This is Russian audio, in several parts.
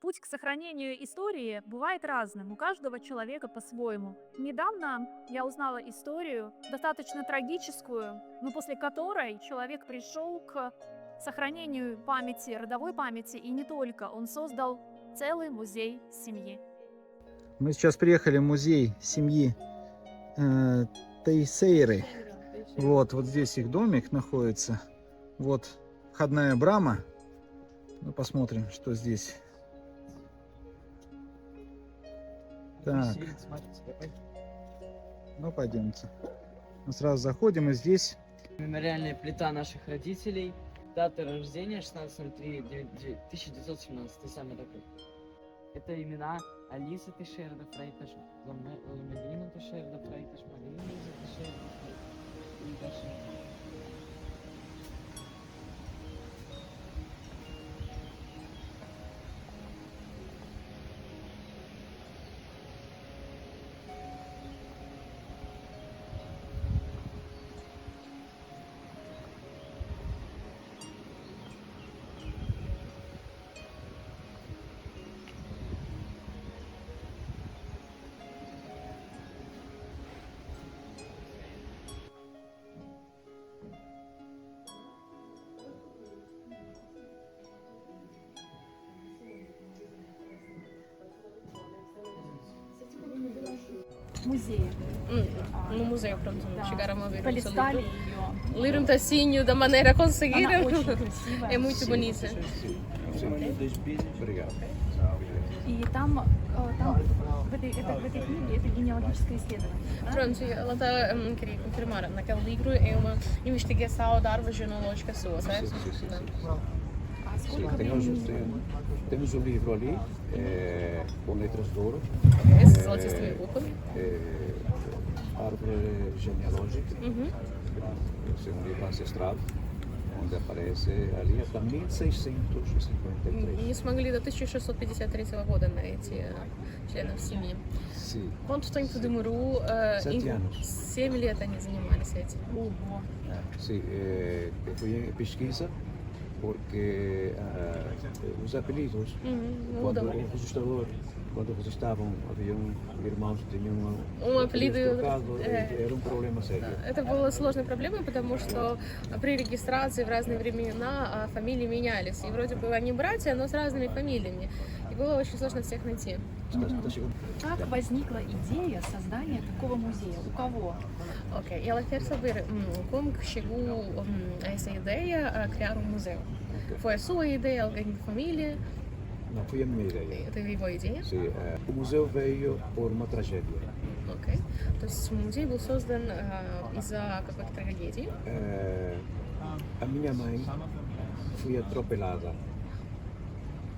Путь к сохранению истории бывает разным, у каждого человека по-своему. Недавно я узнала историю, достаточно трагическую, но после которой человек пришел к сохранению памяти, родовой памяти, и не только. Он создал целый музей семьи. Мы сейчас приехали в музей семьи Тейсейры. Вот здесь их домик находится. Вот входная брама. Ну, посмотрим, что здесь. Так. Ну, пойдемте. Мы сразу заходим, и здесь... Мемориальная плита наших родителей. Дата рождения 16.03.1917. Ты самый такой. Это имена Алиса Тейшейра де Фрейташ, Медина Тейшейра де Фрейташ, Марина Тейшейра де Фрейташ. Muzei. No museu, pronto, chegaram a ver o seu Polistali livro. ее. Leram um tacinho da maneira que Она conseguiram. очень красивая. É muito bonita. Obrigado. И там в этой книге это генеалогическое исследование. Да? Pronto, ela está queria confirmar. Naquele livro é uma investigação da árvore genealógica sua, certo? А сколько Temos o livro ali, com letras de ouro, Esse золотистыми буквами. árvore genealógica, esse é um livro ancestral, onde aparece ali até 1653. И смогли до 1653 года найти членов семьи. Sim, Quanto tempo demorou? 7 anos. 7 лет они занимались этим. Ого. Sim, eu fui em pesquisa porque os apelidos, quando Mudam. o registrador, quando registravam, havia irmãos que tinham apelido, trocado, era um problema sério. Это была сложная проблема, потому что при регистрации в разные времена фамилии менялись. И вроде бы они братья, но с разными фамилиями. И было очень сложно всех найти. Está chegando. Как возникла идея создания такого музея? У кого? Ok, e ela quer saber como que chegou a essa ideia a criar um museu. Foi a sua ideia, alguém da família? Não, foi a minha ideia. Это его идея? Sim, o museu veio por uma tragédia. Окей. То есть музей был создан из-за какой-то трагедии. A minha mãe foi atropelada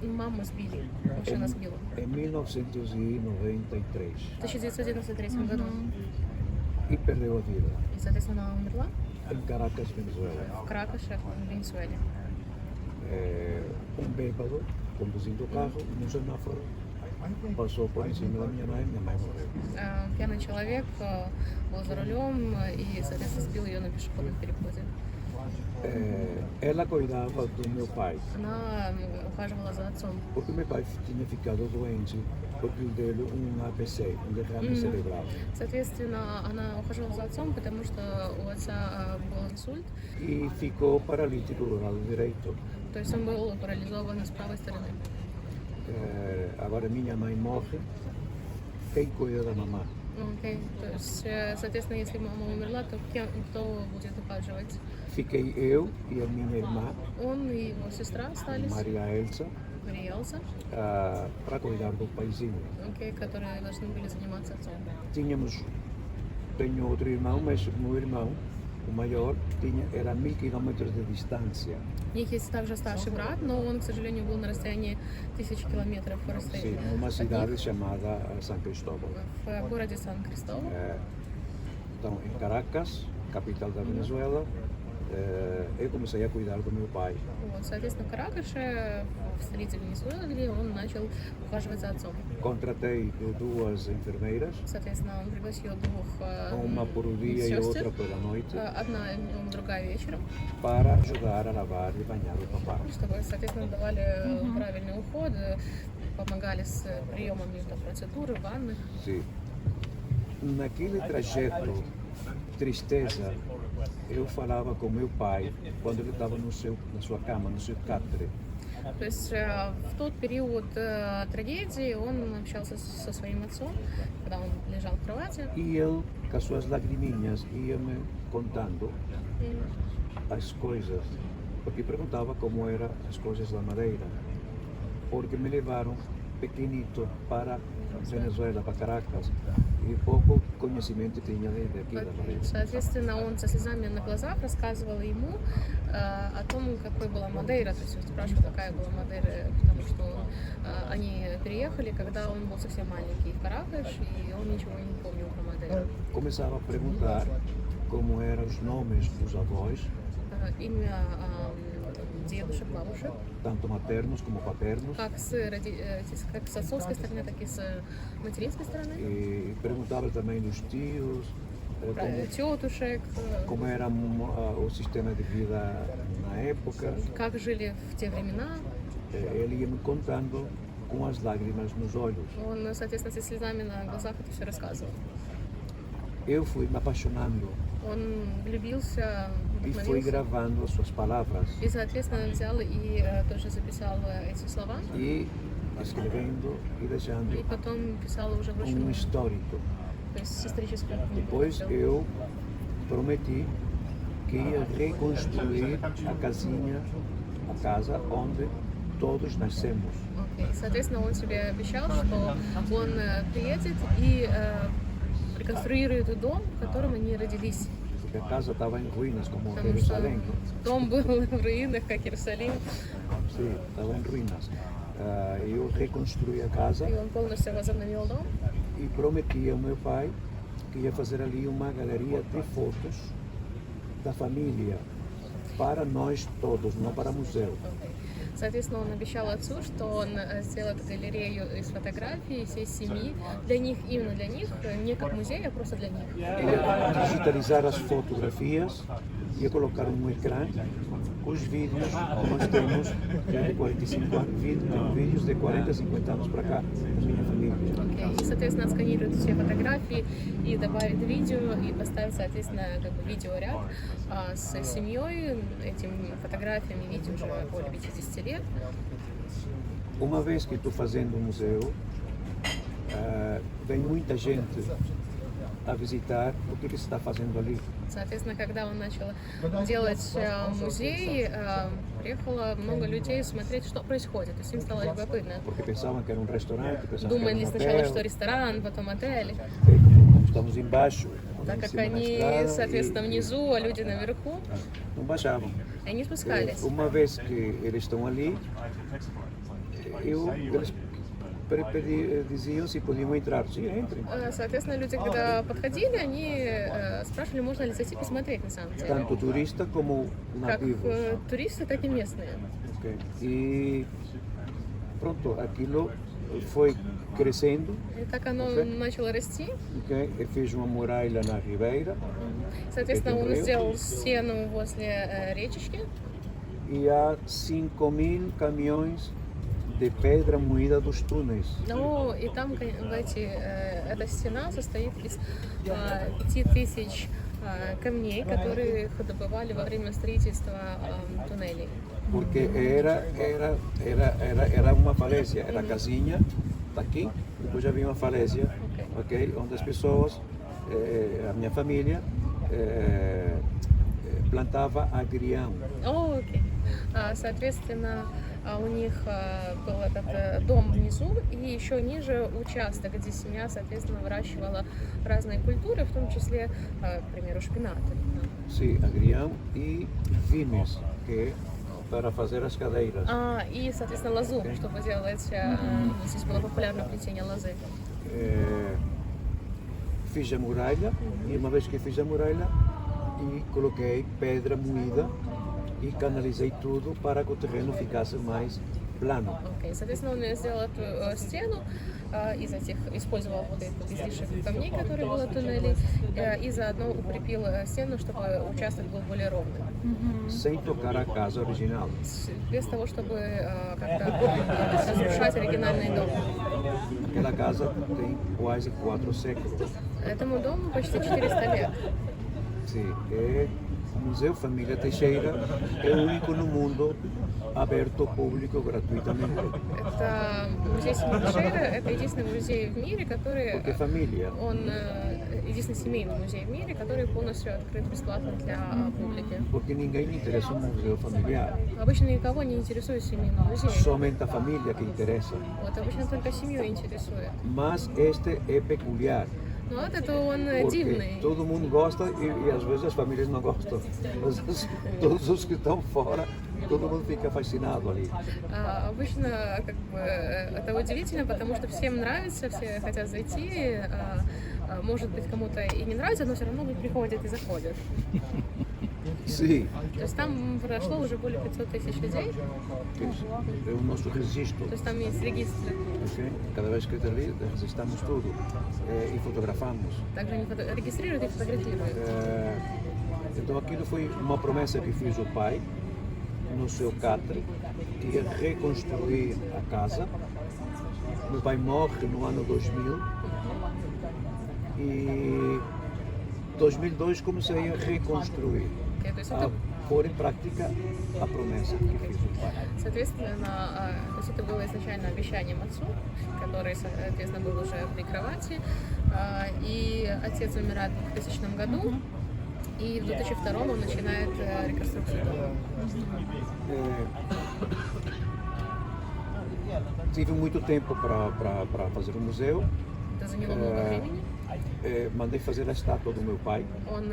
Маму сбили, машина сбила. em 1993 В 1993 году. e perdeu a vida И, соответственно, она умерла em Caracas, Venezuela. в Кракоше, в Венесуэле. Bêbado conduzindo o carro no semáforo passou por em cima da minha mãe morreu. Пьяный человек был за рулем и, соответственно, сбил ее на пешеходном переходе. Ela cuidava do meu pai, Она ухаживала за отцом. porque meu pai tinha ficado doente porque lhe deu AVC, derrame cerebral. Соответственно, она ухаживала за отцом, потому что у отца был инсульт, E ficou paralítico do lado direito. то есть он был парализован с правой стороны. Agora minha mãe morre, quem cuida da mamã? Окей. То есть, соответственно, если мама умерла, то кто будет ухаживать? Fiquei eu e a minha irmã, Он и его сестра остались, Maria Elsa, Мария Элса, para cuidar do paizinho. окей, которые должны были заниматься отцом. Tenho outro irmão, mas o meu irmão, o maior, era a 1000 quilómetros de distância. У них есть также старший брат, но он, к сожалению, был на расстоянии 1000 километров по Sim, расстоянию. numa cidade chamada São Cristóvão. В городе Сан-Кристобал. Então, em Caracas, capital da Venezuela, eu comecei a cuidar do meu pai. Вот, соответственно, в Каракаше, в столице Венесуэлы, он начал ухаживать за отцом. Contratei duas enfermeiras, Соответственно, он пригласил двух uma por dia e outra медсестер, pela noite, одна другая вечером, para ajudar a lavar e banhar o papai. чтобы, соответственно, давали правильный уход, помогали с приемами там, процедуры, ванны. Sim. Naquele trajeto, tristeza, eu falava com meu pai quando ele estava na sua cama, no seu catre. То есть в тот период трагедии он общался со своим отцом, когда он лежал в кровати. E ele, com as suas lagriminhas, ia-me contando as coisas, porque perguntava como eram as coisas da Madeira, porque me levaram pequenito para Venezuela, para Caracas, и pouco conhecimento tinha daqui da Madeira. Соответственно, он со слезами на глазах рассказывал ему о том, какой была Мадейра. То есть он спрашивал, какая была Мадейра, потому что они переехали, когда он был совсем маленький в Каракаш, и он ничего не помнил про Мадейру. Começava a perguntar como eram os nomes dos avós, Имя дедушек, бабушек, tanto maternos como paternos, как как с отцовской стороны, так и с материнской стороны. e perguntava também dos tios, Про тетушек, como era o sistema de vida na época. как жили в те времена. Ele ia me contando com as lágrimas nos olhos. Он, соответственно, со слезами на глазах это все рассказывал. Eu fui me apaixonando Он влюбился, e fui вдохновился. gravando as suas palavras И, соответственно, взял и тоже записал эти слова. e escrevendo e deixando И потом писал уже um вручную. histórico. То есть с исторической книгой. Depois eu prometi que ia reconstruir a casinha, a casa onde todos nascemos. Окей. Соответственно, он себе обещал, что он приедет и реконструирует дом, в котором они родились. Porque a casa estava em ruínas, como Потому что Jerusalém. дом был в руинах, как Иерусалим, Sim, estava em ruínas. Eu reconstruí a casa и он полностью возобновил дом. e prometi ao meu pai que ia fazer ali uma galeria de fotos da família para nós todos, não para museu. Соответственно, он обещал отцу, что он сделает галерею из фотографий всей семьи для них, именно для них, не как музей, а просто для них. Ia digitalizar as fotografias, ia colocar um ecrã com os vídeos que nós temos de 45 anos, vídeos de 40, 50 anos para cá, da minha família. И, соответственно, отсканирует все фотографии и добавит видео, и поставит, соответственно, как бы видеоряд с семьей, этими фотографиями, видео уже более 50 лет. Uma vez que estou fazendo o museu, vem muita gente a visitar o que se está fazendo ali. Соответственно, когда он начал делать музей, приехало много людей смотреть, что происходит. То есть им стало любопытно. Porque pensavam que era um restaurante, pensavam que Думали era um сначала, hotel. что ресторан, потом отель. Como estamos embaixo, Так em как cima na они, estrada, соответственно, e внизу, а люди наверху, não baixavam. они спускались. Uma vez que eles estão ali, eles diziam se podiam entrar. Sim, entrem. Соответственно, люди, когда подходили, они спрашивали, можно ли зайти посмотреть на самом деле. Tanto turista como Как nativos. туристы, так и местные. Ok. E pronto, aquilo foi crescendo. И так оно Ok. начало расти. Okay? Eu fiz uma muralha na Ribeira Соответственно, он Entendeu? сделал стену возле речечки. e há 5.000 caminhões de pedra moída dos túneis. Ну, и там эта стена состоит из 5000 камней, которые их добывали во время строительства туннелей. Porque era uma falésia, era a casinha daqui, depois havia uma falésia, ok? Onde as pessoas, a minha família, plantava agrião. О, окей. Соответственно, у них был этот дом внизу, и еще ниже участок, где семья, соответственно, выращивала разные культуры, в том числе, к примеру, шпинаты. Sim, agrião e vimes, que é para fazer as cadeiras. И, соответственно, лозу, чтобы делать, здесь было популярно плетение лозы. Fiz a muralha e uma vez que fiz a muralha e coloquei pedra moída e canalizei tudo para que o terreno ficasse mais plano. Окей, соответственно, он сделал эту стену из этих, использовал вот этот излишек камней, которые было в туннеле, и заодно укрепил стену, чтобы участок был более ровным. Sem tocar a casa original. Без того, чтобы как-то разрушать оригинальный дом. Aquela casa tem quase 4 séculos. Этому дому почти 400 лет. Sim, é o Museu Família Teixeira, é o único no mundo aberto ao público gratuitamente. Это музей семьи Тейшейра, это единственный музей в мире, который... Porque família, Он единственный семейный музей в мире, который полностью открыт бесплатно для публики. porque ninguém interessa um museu familiar, Обычно никого не интересует семейный музей. somente a família que interessa. Вот обычно только семью интересует. Mas este é peculiar, Но вот это он porque дивный. todo mundo gosta e às vezes as famílias não gostam. Mas todos os que estão fora, todo mundo fica fascinado ali. Обычно как бы это удивительно, потому что всем нравится, все хотят зайти. Может быть, кому-то и не нравится, но все равно приходят и заходят. Sim, То есть там прошло уже более 500 тысяч людей. é o nosso registro. То есть там есть регистры. Ok? Cada vez que está ali, registramos tudo e fotografamos. Также они регистрируют и фотографируют. Então aquilo foi uma promessa que fiz ao pai, no seu catre, que ia reconstruir a casa. Meu pai morre no ano 2000 e 2002 comecei a reconstruir, То есть a это, pôr em prática a promessa que fiz ao pai. соответственно, то есть это было изначально обещанием отцу, который, соответственно, был уже при кровати. И отец умирает в 2000 году, и в 2002 он начинает реконструкцию дома. Tive muito tempo para fazer o museu. Это заняло много времени. Mandei fazer a estátua do meu pai, Он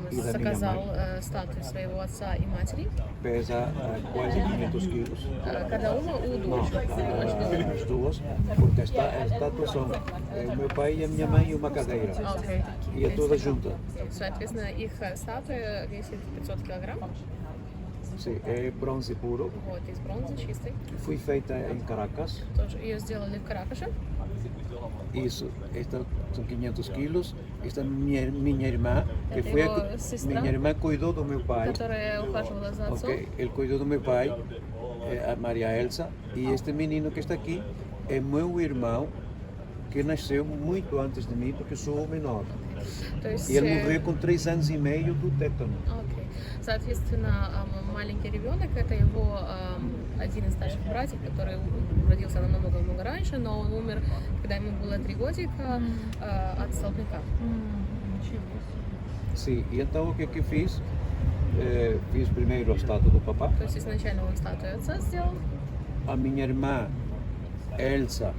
И за меня заказал статую своего отца и матери. pesa quase 500 quilos. Cada uma ou duas? As duas, porque as estátuas são o meu pai e a minha mãe e uma cadeira. Окей. E é toda junta. Соответственно, их статуя весит 500 килограмм. Sim, é bronze puro. Вот, из бронзы чистой. Foi feita em Caracas. Тоже ее сделали в Каракаше. Isso, esta são 500 quilos. Esta é minha irmã, que Это foi его a, сестра, minha irmã cuidou do meu pai. которая ухаживала за отцом. Ok, ele cuidou do meu pai, a Maria Elsa. E este menino que está aqui é meu irmão, que nasceu muito antes de mim, porque eu sou o menor. То есть, E ele morreu com 3 anos e meio do tétano. окей. Соответственно, маленький ребенок это его один из старших братьев, который родился намного раньше, но он умер, когда ему было 3 годика от столбняка. Sim, e então o que que fiz? Fiz primeiro a estátua do papá. То есть изначально он статую отца сделал, A minha irmã Elsa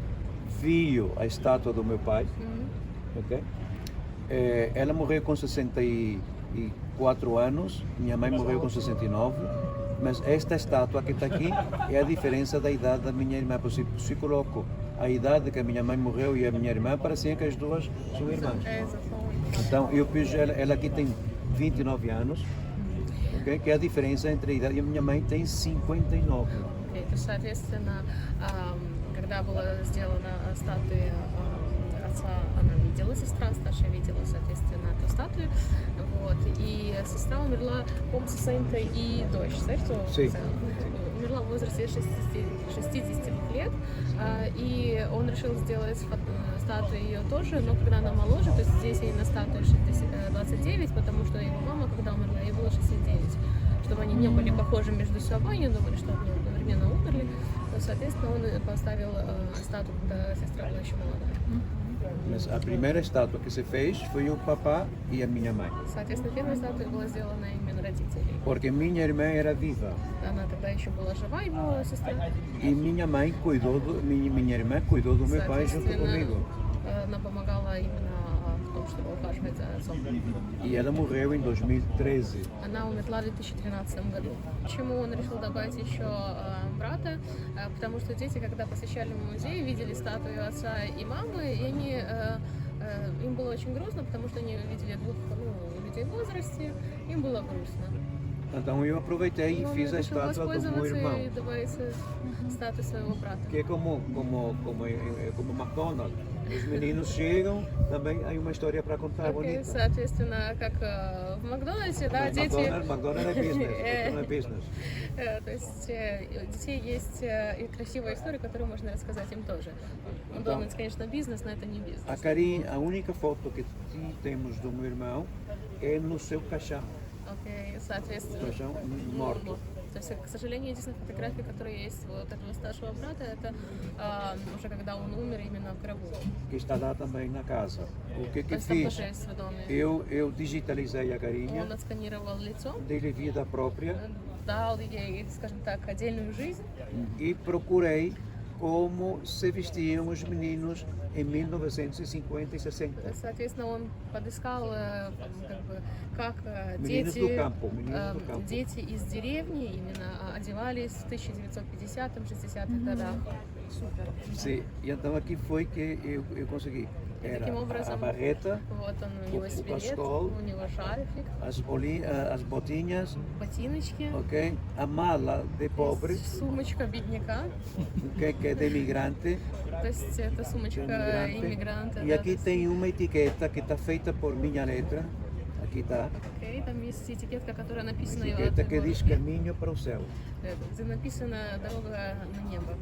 viu a estátua do meu pai. Ok? Ela morreu com 64 anos, minha mãe morreu com 69, mas esta estátua que está aqui é a diferença da idade da minha irmã. Se coloco a idade que a minha mãe morreu e a minha irmã, parecia que as duas são irmãs. Então eu pus ela aqui tem 29 anos, ok? Que é a diferença entre a idade, e a minha mãe tem 59. окей. То есть, соответственно, когда была сделана статуя отца, она видела, сестра старшая видела, соответственно, эту статую, вот, и сестра умерла, по-моему, 62, certo? Sim. Умерла в возрасте 60 лет, и он решил сделать статую ее тоже, но когда она моложе, то есть здесь ей на статуе 29, потому что его мама, когда умерла, ей было 69, чтобы они не были похожи между собой, не думали, что они одновременно умерли, то, соответственно, он поставил статую, когда сестра была еще молодая. Mas a primeira estátua que se fez foi o papá e a minha mãe. Соответственно, первая статуя была сделана именно родителей. Porque minha irmã era viva Она тогда еще была жива, его сестра. e minha mãe cuidou minha irmã cuidou do meu pai junto comigo. Она помогала именно в том, чтобы ухаживать за отцом. E ela morreu em 2013. Она умерла в 2013 году. Почему он решил добавить еще брата? Потому что дети, когда посещали музей, видели статую отца и мамы, и они, им было очень грустно, потому что они видели двух людей в возрасте, им было грустно. Então eu aproveitei e Ну, fiz a я решила estátua do meu воспользоваться irmão, и добавить статую своего брата. que é como McDonald's. Os meninos chegam, também há uma história para contar Окей, bonita. соответственно, как в Макдональдсе, да, Mas дети... McDonald's é business, это não é business. То есть у детей есть и красивая история, которую можно рассказать им тоже. Макдональдс, конечно, бизнес, но это не бизнес. A única foto que temos do meu irmão é no seu caixão, Окей, соответственно... caixão morto. То есть, к сожалению, единственная фотография, которая есть вот этого старшего брата, это уже когда он умер именно в гробу. Que está lá também na casa. O que То que есть там fiz? тоже есть в доме. Eu digitalizei a Он carinha, отсканировал лицо, dei-lhe vida própria дал ей, скажем так, отдельную жизнь. e procurei como se vestiam os meninos em 1950 e 60. Соответственно, он подыскал, как Meninos дети, do campo, meninos do campo. дети из деревни именно одевались в 1950-60-х годах. Супер. Sim, e então aqui foi que eu consegui. Era Таким a образом, barreta, вот он, у него o сигарет, pascal, у него шарфик, as botinhas, ботиночки, ok? A mala de pobre, сумочка бедняка, que é de imigrante. то есть это сумочка иммигранта. E да, aqui то есть, tem uma etiqueta que está feita por minha letra. Aqui está. окей, там есть этикетка, которая написана его Etiqueta que diz руки, caminho para o céu. где написано «Дорога на небо».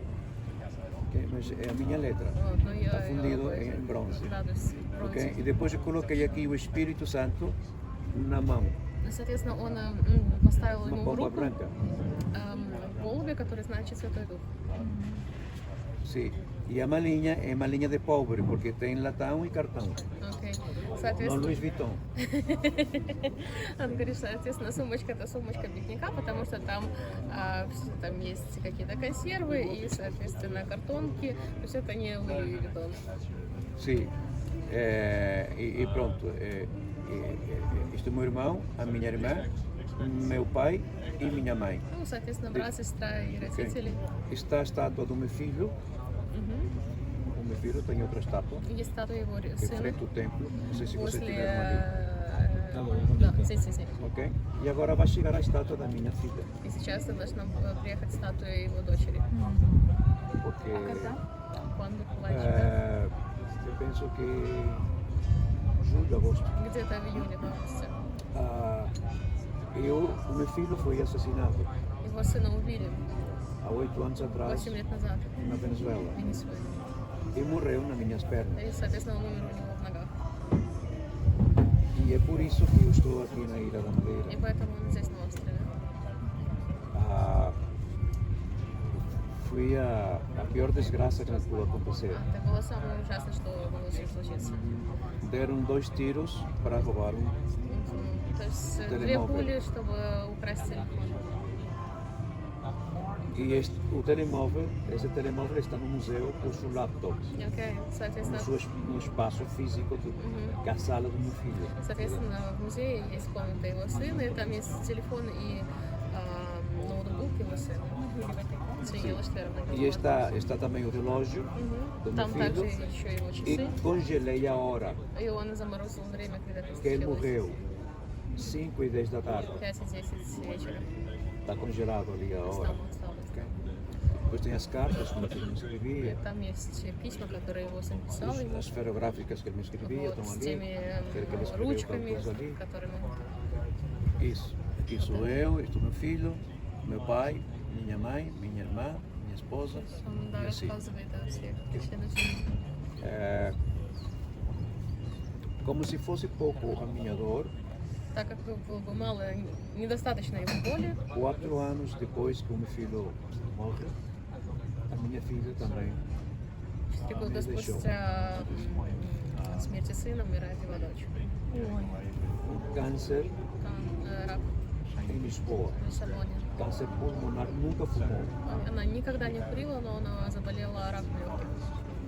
Ok? Mas é a minha letra. Вот, но Está я fundido em bronze. Да, то есть Ok? бронза. E depois eu coloquei aqui o Espírito Santo na mão. Ну, соответственно, он поставил Uma ему в pomba руку branca. голубя, который значит Святой Дух. Sim. E a malinha é malinha de pobre, porque tem latão e cartão. Окей. Não Соответственно, Louis Vuitton. он говорит, что, соответственно, сумочка это сумочка бедняка, потому что там, там есть какие-то консервы и, соответственно, картонки. То есть это не Луи Виттон. Sim. E pronto. Isto é o meu irmão, a minha irmã, meu pai e minha mãe. Ну, соответственно, брат, сестра и родители. Está a estátua do meu filho. Мгм. O meu filho tem outra estátua. Есть статуя его Em сына frente ao templo. Não sei se vocês возле... tiveram ali. Да, здесь. Ok? E agora vai chegar a estátua da minha filha. И сейчас должна приехать статуя его дочери. Porque Quando vai chegar? eu penso que julho, agosto. Где-то в июле, в августе. O meu filho foi assassinado Его сына убили há 8 anos atrás 8 лет назад na Venezuela в Венесуэле. e morreu nas minhas pernas. И, соответственно, он умер у него в ногах. E é por isso que eu estou aqui na Ilha da И Madeira. поэтому он здесь, на острове. Foi a pior desgraça que nos pôde acontecer. Это было самое ужасное, что могло с ним случиться. Deram 2 tiros para roubar То есть две Телемобиль. пули, чтобы украсть телефон. e o telemóvel, esse telemóvel está no museu com o seu laptop, Окей, соответственно, no espaço físico da sala do meu filho. в музее есть комната его сына, и там есть телефон и ноутбук его сына. E está também o relógio do meu Там также filho еще его e часы. congelei a hora И он заморозил время, когда это que ele случилось. morreu, 5:10 da tarde. 5:10 вечера. Está congelado ali a hora. Стал. Depois tem as cartas que o meu filho me escrevia, Там есть письма, которые его сын писал ему. as esferográficas que ele me escrevia Вот, estão с ali. теми Aquele que ele escreveu ручками, qualquer coisa ali. которыми... Isso. Aqui sou eu, estou meu filho, meu pai, minha mãe, minha irmã, minha esposa Он, да, e assim. рассказывает о всех членах семьи. Como se fosse pouco a minha dor, Так как было бы мало, недостаточно его боли, 4 anos depois que o meu filho morre, a minha filha também 4 года me deixou. спустя смерти сына умирает его дочь. Câncer Рак em Lisboa. в Лиссабоне. Câncer pulmonar, nunca fumou. Она никогда не курила, но она заболела раком легких.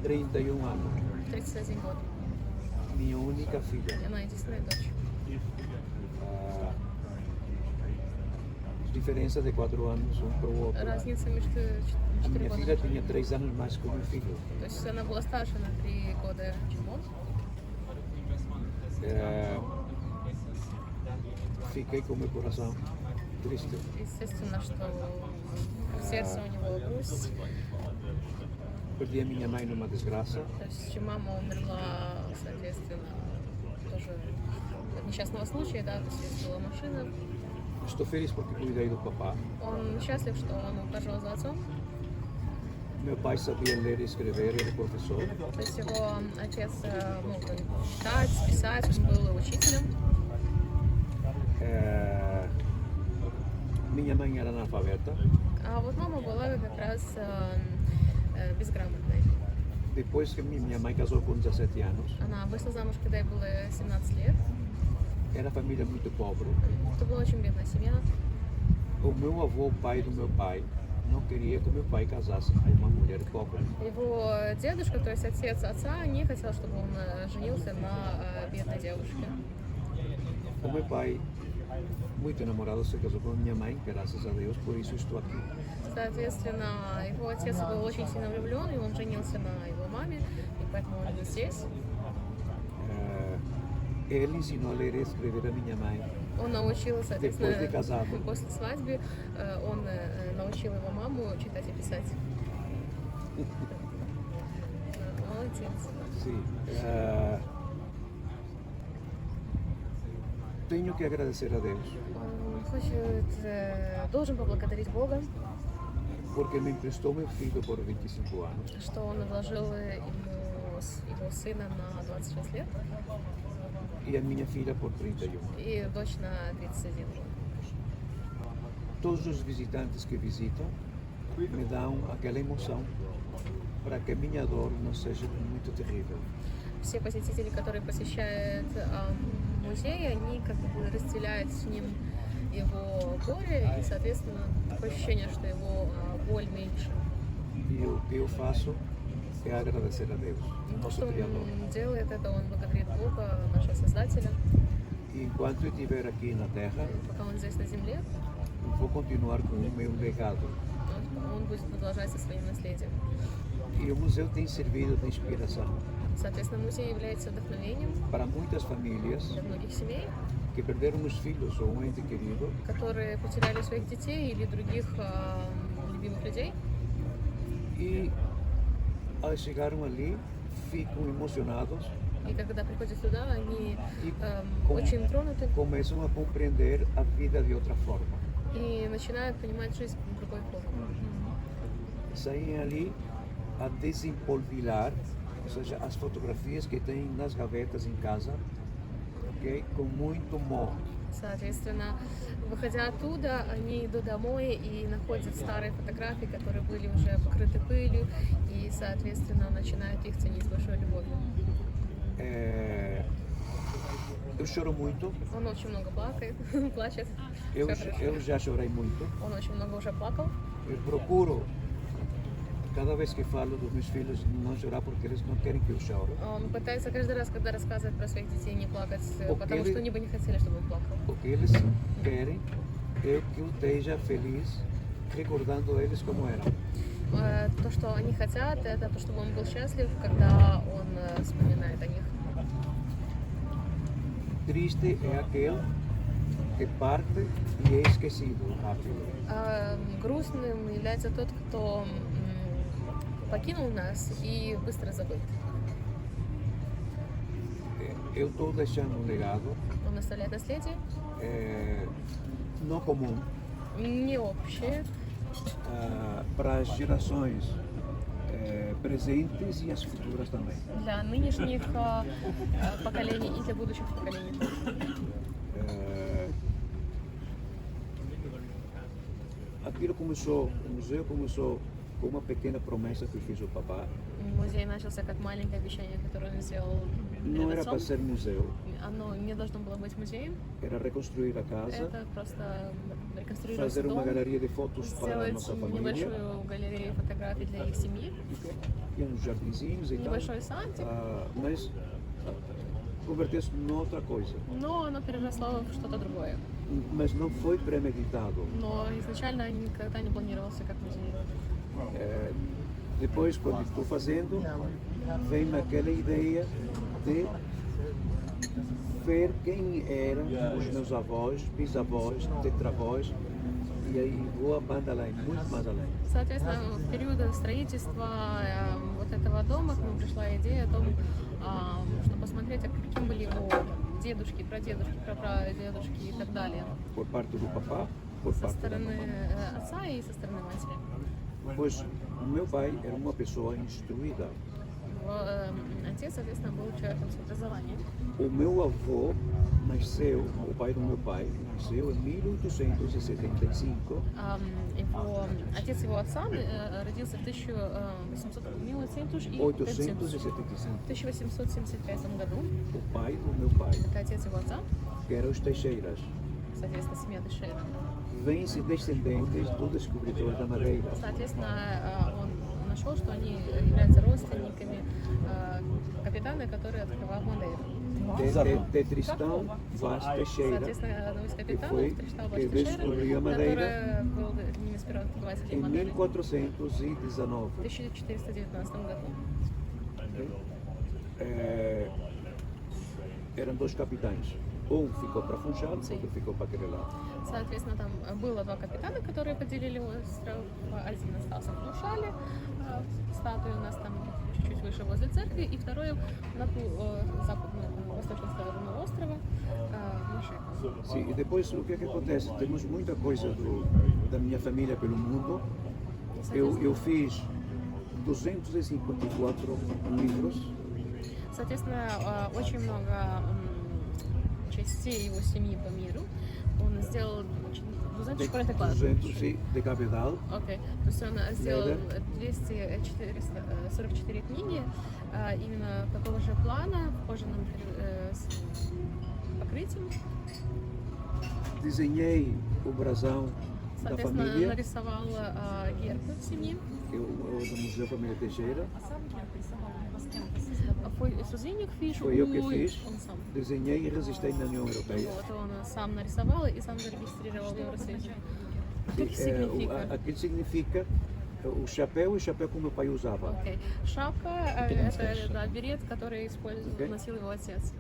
31 anos. 31 год. Minha única filha. И она единственная дочь. Diferença de 4 anos um para o outro. Разница между A 4 minha годами. filha tinha 3 anos mais que o meu filho. То есть она была старше на 3 года, чем он. Fiquei com o meu coração triste. Естественно, что в сердце у него грусть. Perdi a minha mãe numa desgraça. То есть мама умерла, соответственно, тоже от несчастного случая, да, то есть ее сбила машина. Estou feliz porque cuidei do papá. Он счастлив, что он ухаживал за отцом. Meu pai sabia ler e escrever, era professor. То есть его отец мог читать, писать, он был учителем. Minha mãe era analfabeta. А вот мама была как раз безграмотной. Depois que minha mãe casou com 17 anos, Она вышла замуж, когда ей было 17 лет. era família muito pobre. Это была очень бедная семья. O meu avô, pai do meu pai, não queria que meu pai casasse com uma mulher pobre. Его дедушка, то есть отец отца, не хотел, чтобы он женился на бедной девушке. O meu pai, muito enamorado, se casou com minha mãe, graças a Deus, por isso estou aqui. Соответственно, его отец был очень сильно влюблен, и он женился на его маме, и поэтому он здесь. Ele ensinou a ler e escrever a minha mãe. Он научил, соответственно, Depois de casado. после свадьбы, он научил его маму читать и писать. Молодец. Sim. Tenho que agradecer a Deus, Он должен поблагодарить Бога, porque me emprestou meu filho por 25 anos. что он вложил его сына на 26 лет E a minha filha por 31. и дочь на 31 год. Todos os visitantes que visitam me dão aquela emoção para que a minha dor não seja muito terrível. Все посетители, которые посещают музей, они как бы разделяют с ним его горе, и, соответственно, такое ощущение, что его боль меньше. E o que eu faço é agradecer a Deus, И то, nosso что Criador. он делает, это он благодарит Бога, нашего Создателя. E enquanto eu estiver aqui na Terra, Пока он здесь на земле, vou continuar com o meu legado. он будет продолжать со своим наследием. E o museu tem servido de inspiração Соответственно, музей является вдохновением para muitas famílias для многих семей, que perderam os filhos ou um ente querido которые потеряли своих детей или других любимых людей. e ao chegaram ali ficam emocionados И когда приходят сюда, они e очень тронуты começam a compreender a vida de outra forma. и начинают понимать жизнь другой формы. Saem ali a desempolvilhar, ou seja, as fotografias que têm nas gavetas em casa, ok, com muito amor. Соответственно, выходя оттуда, они идут домой и находят старые фотографии, которые были уже покрыты пылью, и, соответственно, начинают их ценить с большой любовью. Eu choro muito, Он очень много плакает, плачет. eu, Всё хорошо. eu já chorei muito. Он очень много уже плакал. Eu procuro, cada vez que falo dos meus filhos, não chorar porque eles não querem que eu chore. Он пытается каждый раз, когда рассказывает про своих детей, не плакать, потому Окей. что они бы не хотели, чтобы он плакал. O que eles querem é que eu esteja feliz recordando eles como eram. То, что они хотят, это то, чтобы он был счастлив, когда он вспоминает о них. Triste é aquele que parte e é esquecido rápido. Грустным является тот, кто покинул нас и быстро забыт. Eu estou deixando um legado Он оставляет наследие, não comum не общее, para as gerações presentes e as futuras também. для нынешних поколений и для будущих поколений. Aquilo começou, o museu começou com uma pequena promessa que fez o papá. Музей начался как маленькое обещание, которое он сделал Não перед era para отцом. ser museu, Оно не должно было быть музеем, era reconstruir a casa, это просто реконструировать fazer uma дом, galeria de fotos para a сделать nossa família, небольшую галерею фотографий для их семьи, e uns jardinzinhos e tal, небольшой садик, mas converteu-se noutra coisa. но оно переросло в что-то другое. Mas não foi premeditado. Но изначально никогда не планировался как музей. Depois, quando estou fazendo, vem-me aquela ideia de ver quem eram os meus avós, bisavós, tetravós, E aí vou a banda além, muito mais além. Соответственно, в период строительства вот этого дома к нам пришла идея о том, что посмотреть, каким были его дедушки, прадедушки, прапрадедушки и так далее. Por parte do papá, por Со parte da стороны mamãe. отца и со стороны матери. Pois o meu pai era uma pessoa instruída. Отец, соответственно, был человеком с образованием. O meu avô nasceu, o pai do meu pai, nasceu em 1875 Его, отец его отца родился в 1875 году. o pai do meu pai, Это отец его отца, que era os Teixeiras. соответственно, семья Тейшейра. Vêm-se descendentes do descobridor da Madeira. Соответственно, он нашел, что они являются родственниками капитана, который открывал Мадейру. De Tristão Vaz Teixeira, Соответственно, одного из капитанов, foi Тристал que Баш descobriu a Тейшейра, Madeira который был одним из первых открывателей em Мадейры 1419. в 1419 году. Eram dois capitães. Um ficou para Funchal, outro ficou para aquele lado. Соответственно, там было два капитана, которые поделили остров. Один остался в Фуншале, статуя у нас там чуть-чуть выше возле церкви, и второй на ту западную, восточную сторону острова, Машеку. Sim, e depois o que é que acontece? Temos muita coisa da minha família pelo mundo. Eu fiz 254 livros. Соответственно, очень много частей его семьи по миру. Он сделал 240 классов. 200 de capital. Окей. То есть он сделал 44 книги именно такого же плана, кожаным покрытием. Desenhei o brasão da Соответственно, família, нарисовал герб семьи. do Museu Família Teixeira. Foi sozinho que fiz Foi eu que fiz. он сам. Desenhei e registrei na União Europeia. Вот он сам нарисовал и сам зарегистрировал в Евросоюзе. Что это significa? Aquilo significa o chapéu que o meu pai usava. Окей. Шапка это берет, который носил его отец.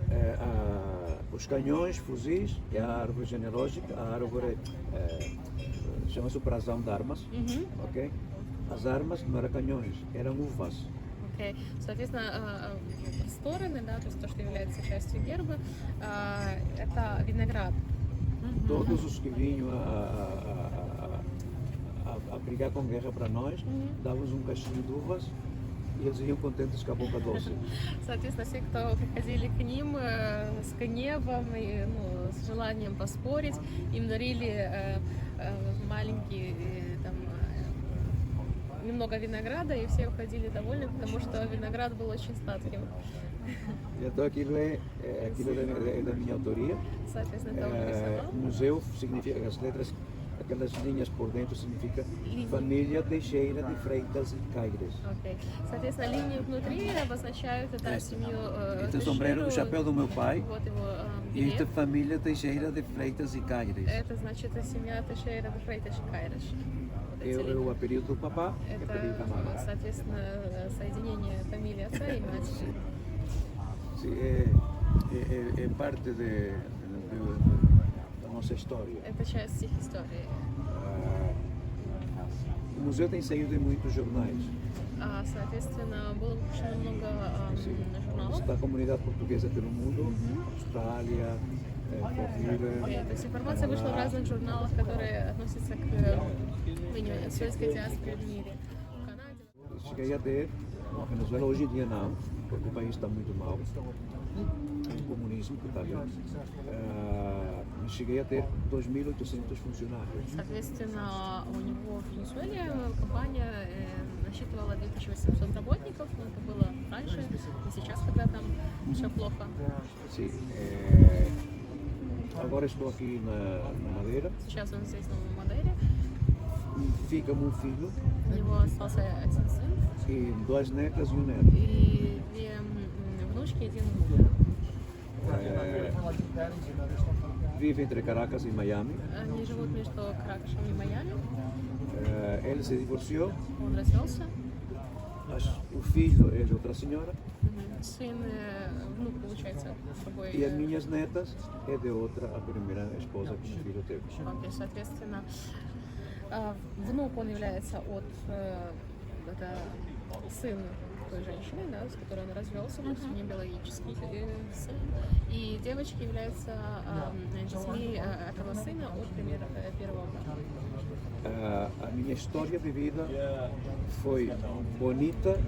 Os canhões, fuzis, é a árvore genealógica, a árvore chama-se o brasão de armas, ok? As armas não eram canhões, eram uvas. Окей. Соответственно, стороны, да, то есть то, что является частью герба, это виноград. Todos os que vinham a brigar com guerra para nós, dávamos cachinho de uvas e eles iam contentes com a boca doce. Соответственно, все, кто приходили к ним с гневом и с желанием поспорить, им дарили маленькие там немного винограда, и все уходили довольны, потому что виноград был очень сладким. Então aquilo é da minha autoria. Соответственно, это он нарисовал. Museu significa, as letras, aquelas linhas por dentro significa família Teixeira de Freitas e Caires. Окей. Соответственно, линии внутри обозначают это семью Este sombrero, o chapéu do meu pai, Вот его e esta билет. família Teixeira de Freitas e Caires. Это значит семья Тейшейра де Фрейташ и Кайриш. Вот эти линии. É o apelido do papá, é o apelido da Это, mamãe. соответственно, соединение фамилии отца и матери. Sim, é parte da nossa história. Это часть их истории. O museu tem saído em muitos jornais. Соответственно, было выпущено много журналов. Da comunidade portuguesa pelo mundo, Austrália, Portugal. То есть информация вышла в разных журналах, которые относятся к советской диаспоре в мире. В Канаде. Cheguei a ter, na Venezuela hoje em dia não, porque o país está muito mal. O comunismo que está ali. Cheguei a ter 2.800 funcionários. Соответственно, у него в Венесуэле компания насчитывала 2800 работников, но это было раньше, не сейчас, когда там все плохо. Sim, agora estou aqui na Madeira. Сейчас он здесь, на Мадейре. Fica-me um filho У него остался один сын e duas netas e um neto. и две внучки и один внук. Vive entre Caracas e Miami. Они живут между Каракашем и Майами. Ele se divorciou. Он развелся. O filho é de outra senhora Сын, внук, получается, с другой. e as minhas netas é de outra, a primeira esposa que o filho teve. Окей, соответственно, Внук, он является это сын той женщины, да, с которой он развелся, то есть не биологический сын. И девочка является детьми этого сына от примера первого брака. A minha história de vida foi bonita,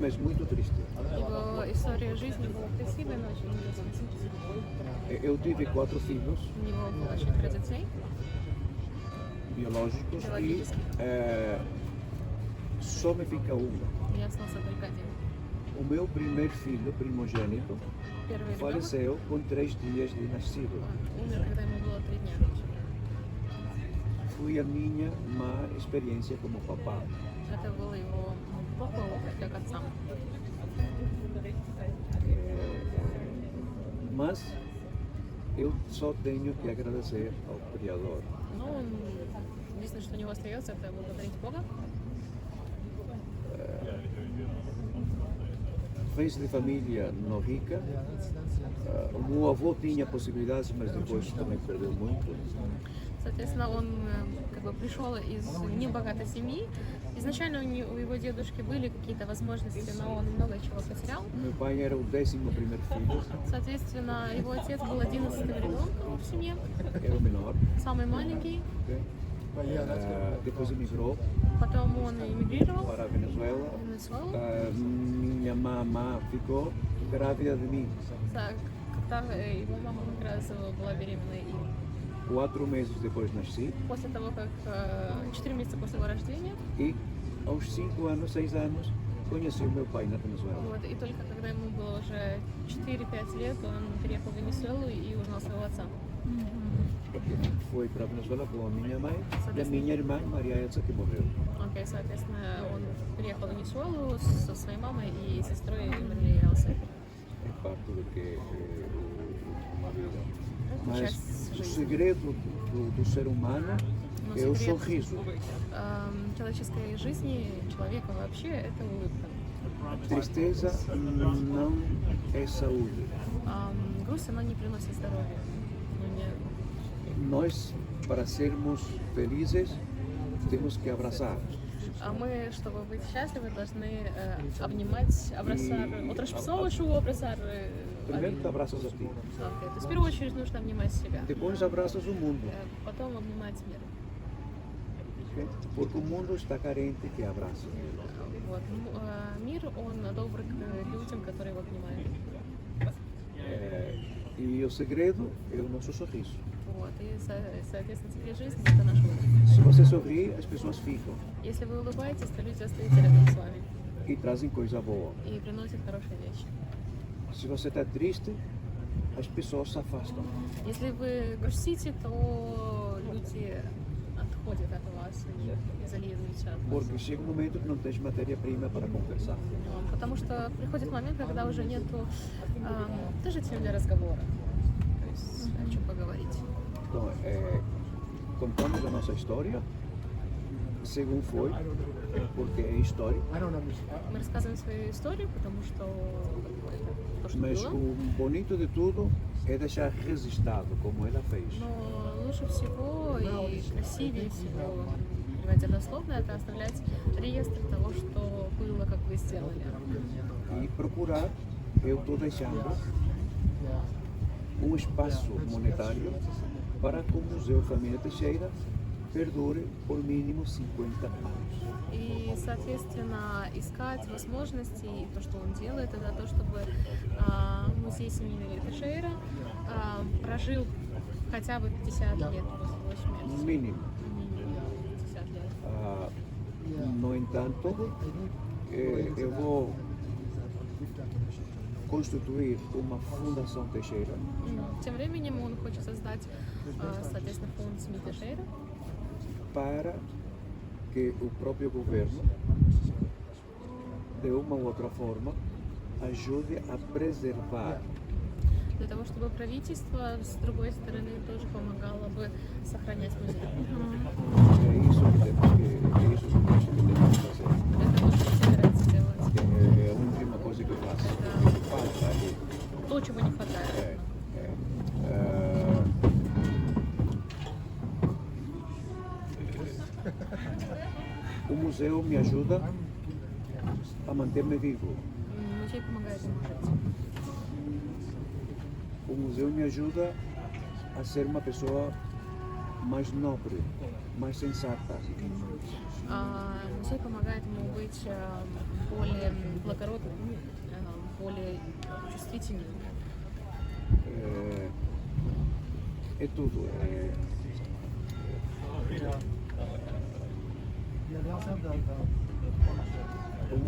mas muito triste. Его история жизни была красивой, но очень грустной. Eu tive 4 filhos У него было 4 детей. biológicos e Biológicos. só me fica um. И остался только один. O meu primeiro filho, primogênito, Первый ребенок faleceu com 3 dias de nascido. умер, когда ему было 3 дня. Foi a minha má experiência como papá. Это был его плохой опыт как отца. Mas eu só tenho que agradecer ao Criador. Но он, единственное, что у него остается, это благодарить Бога. Vem de família não rica. O meu avô tinha possibilidades, mas depois também perdeu muito. Соответственно, он как бы пришел из небогатой семьи. Изначально у его дедушки были какие-то возможности, но он много чего потерял. Meu pai era o 11º filho, Соответственно, его отец был 11-м ребенком в семье, era o menor. самый маленький. Ok? Depois emigrou Потом он эмигрировал para a Venezuela. в Венесуэлу. Minha mamã ficou grávida de mim. Когда его мама как раз была беременна им. 4 meses depois nasci После того, как 4 месяца после его рождения, e aos 5 anos, 6 anos, conheci o meu pai na Venezuela. вот, и только когда ему было уже 4-5 лет, он переехал в Венесуэлу и узнал своего отца. Porque foi para a Venezuela com a minha mãe e a minha irmã, Maria Elsa, que morreu. Окей, соответственно, он приехал в Венесуэлу со своей мамой и сестрой Марией Элсой. É parte do que uma vida. Это Mas часть o жизни. segredo do ser humano Но é o секрет sorriso. человеческой жизни, человека вообще, это улыбка. Tristeza não é saúde. Грусть, она не приносит здоровья. Ну, Nós, para sermos felizes, temos que abraçar. А мы, чтобы быть счастливы, должны обнимать, абрасар, outras pessoas ou abraçar Primeiro tu abraças a ti, То есть в первую очередь нужно обнимать себя, depois abraças o mundo, потом обнимать мир. ok? Porque o mundo está carente que abraça. Вот. Мир, он добр к людям, которые его обнимают. E o segredo é o nosso sorriso. Вот. И, соответственно, секрет жизни – это наш улыбка. Se você sorrir, as pessoas ficam Если вы улыбаетесь, то люди остаются рядом с вами e trazem coisa boa. и приносят хорошие вещи. Se você está triste, as pessoas se afastam. Если вы грустите, то люди отходят от вас и изолируются от вас. Porque chega um momento que não tens matéria-prima para conversar. Потому что приходит момент, когда уже нету даже тем для разговора. То есть о чем поговорить. Então, contamos a nossa história, segundo foi, porque é história, Мы рассказываем свою историю, потому что то, что mas было. o bonito de tudo é deixar registrado como ela fez. Но лучше всего и красивее всего, переводя дословно, это оставлять реестр того, что было, как вы сделали. E procurar, eu estou deixando um espaço monetário para que o Museu Família Teixeira perdure por mínimo 50 anos. И, соответственно, искать возможности, и то, что он делает, это то, чтобы музей семьи Тeixeira прожил хотя бы 50 лет после его смерти. Mínimo. Минимум 50 лет. No entanto, eu vou constituir uma Fundação Teixeira Тем временем он хочет создать, соответственно, фонд семьи Teixeira, para que o próprio governo, de uma ou outra forma, ajude a preservar для того, чтобы правительство, с другой стороны, тоже помогало бы сохранять музей. É isso que temos é isso que acho que temos que fazer. Это то, что собирается делать. É a última coisa que eu faço. Falta ali. То, чего не хватает. museu me ajuda a manter-me vivo. Музей помогает ему жить. O museu me ajuda a ser uma pessoa mais nobre, mais sensata. Музей помогает ему быть более благородным, более чувствительным. É tudo.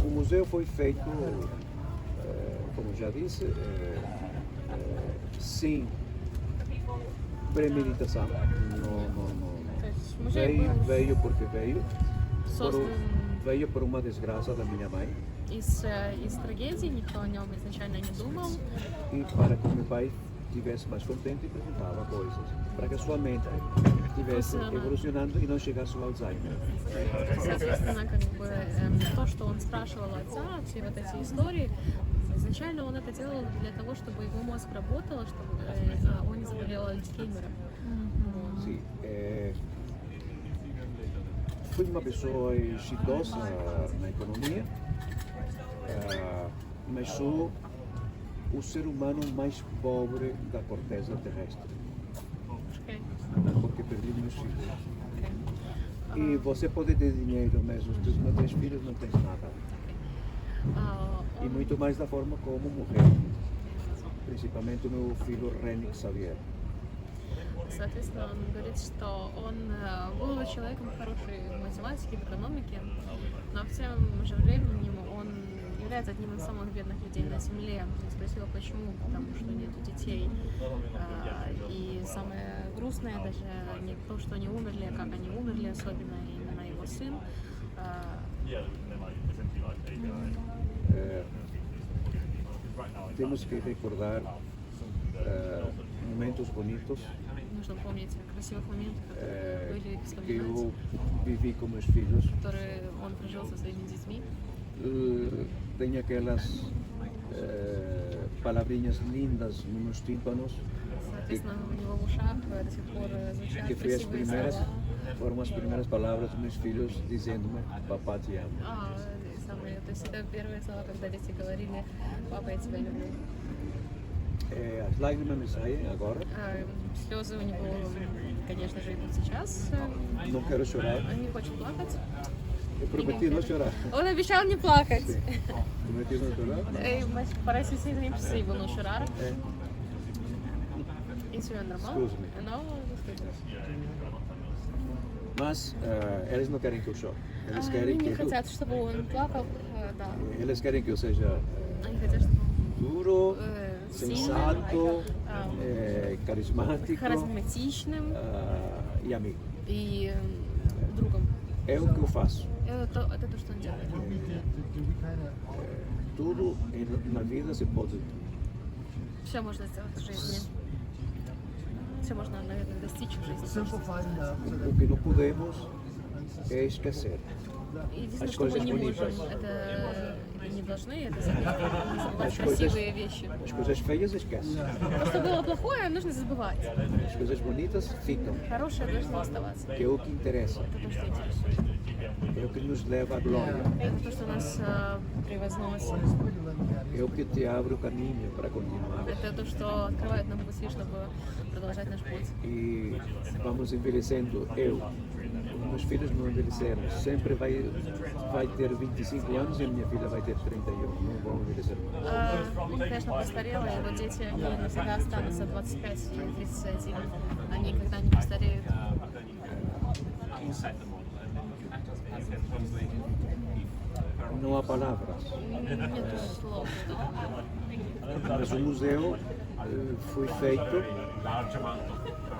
O museu foi feito, como já disse, sem premeditação. То есть музей был Veio porque veio. создан Veio por uma desgraça da minha mãe из трагедии, никто о нем изначально не думал. e para que meu pai estivesse mais contente e perguntava coisas. Para que a sua mente estivesse evolucionando e não chegasse ao Alzheimer. Соответственно, как бы то, что он спрашивал отца, все вот эти истории, изначально он это делал для того, чтобы его мозг работал, чтобы он не заболел Альцгеймером. Sim, fui uma pessoa exitosa na economia, mas sou o ser humano mais pobre da corteza terrestre, Окей. porque perdi meus filhos. E você pode ter dinheiro, mas os teus três filhos não têm nada. E muito mais da forma como morreu, principalmente o meu filho Renix Xavier. Соответственно, он говорит, что он был человеком хороший в математике, в экономике, но в тем же временем он является одним из самых бедных людей на Земле. Я спросила, почему, потому что нет детей. И самое грустное даже не то, что они умерли, а как они умерли, особенно именно его сын. Temos que recordar momentos bonitos Нужно помнить о красивых моментах, которые были, que вспоминать, eu vivi com meus filhos. которые он прожил со своими детьми. Tenho aquelas palavrinhas lindas nos meus tímpanos, Соответственно, у него в ушах до сих пор звучат que foi as красивые primeiras, слова. foram as primeiras palavras dos meus filhos dizendo-me, papá te amo. То есть это первые слова, когда дети говорили: папа, я тебя люблю. As lágrimas me saem agora, Слезы у него, конечно же, идут сейчас. não quero chorar, Он не хочет плакать. eu prometi não chorar. Он обещал не плакать. Prometi não chorar. Mas parece ser impossível não chorar. É. Isso é normal? Excuse me. Não, Mas eles não querem que eu chore. Eles Они querem que не eu, хотят, чтобы он плакал. Да. eles querem que eu seja Они хотят, чтобы duro, он sensato, carismático харизматичным e amigo. и другом. É o que eu faço. Это то, что он делает. Tudo na vida se pode. Все можно сделать в жизни. Все можно, наверное, достичь в жизни. O que não podemos é esquecer. Единственное, As что мы coisas не можем, bonitas. это не должны это забыть, не забывать As coisas, красивые вещи. as coisas feias esquece. То, что было плохое, нужно забывать. As coisas bonitas ficam. Хорошее должно оставаться. Que é o que interessa. Это то, что интересует. É o que nos leva à glória. Это то, что нас превозносит. É o que te abre o caminho para continuar. Это то, что открывает нам пути, чтобы продолжать наш путь. E vamos envelhecendo. Eu, os meus filhos não envelheceram. Sempre vai ter 25 anos e a minha filha vai ter 31. Não vão envelhecer mais. Он, конечно, постарел, и его дети, они навсегда останутся 25 и 31. Они никогда не постареют. Não há palavras. Нету слов. Mas o museu foi feito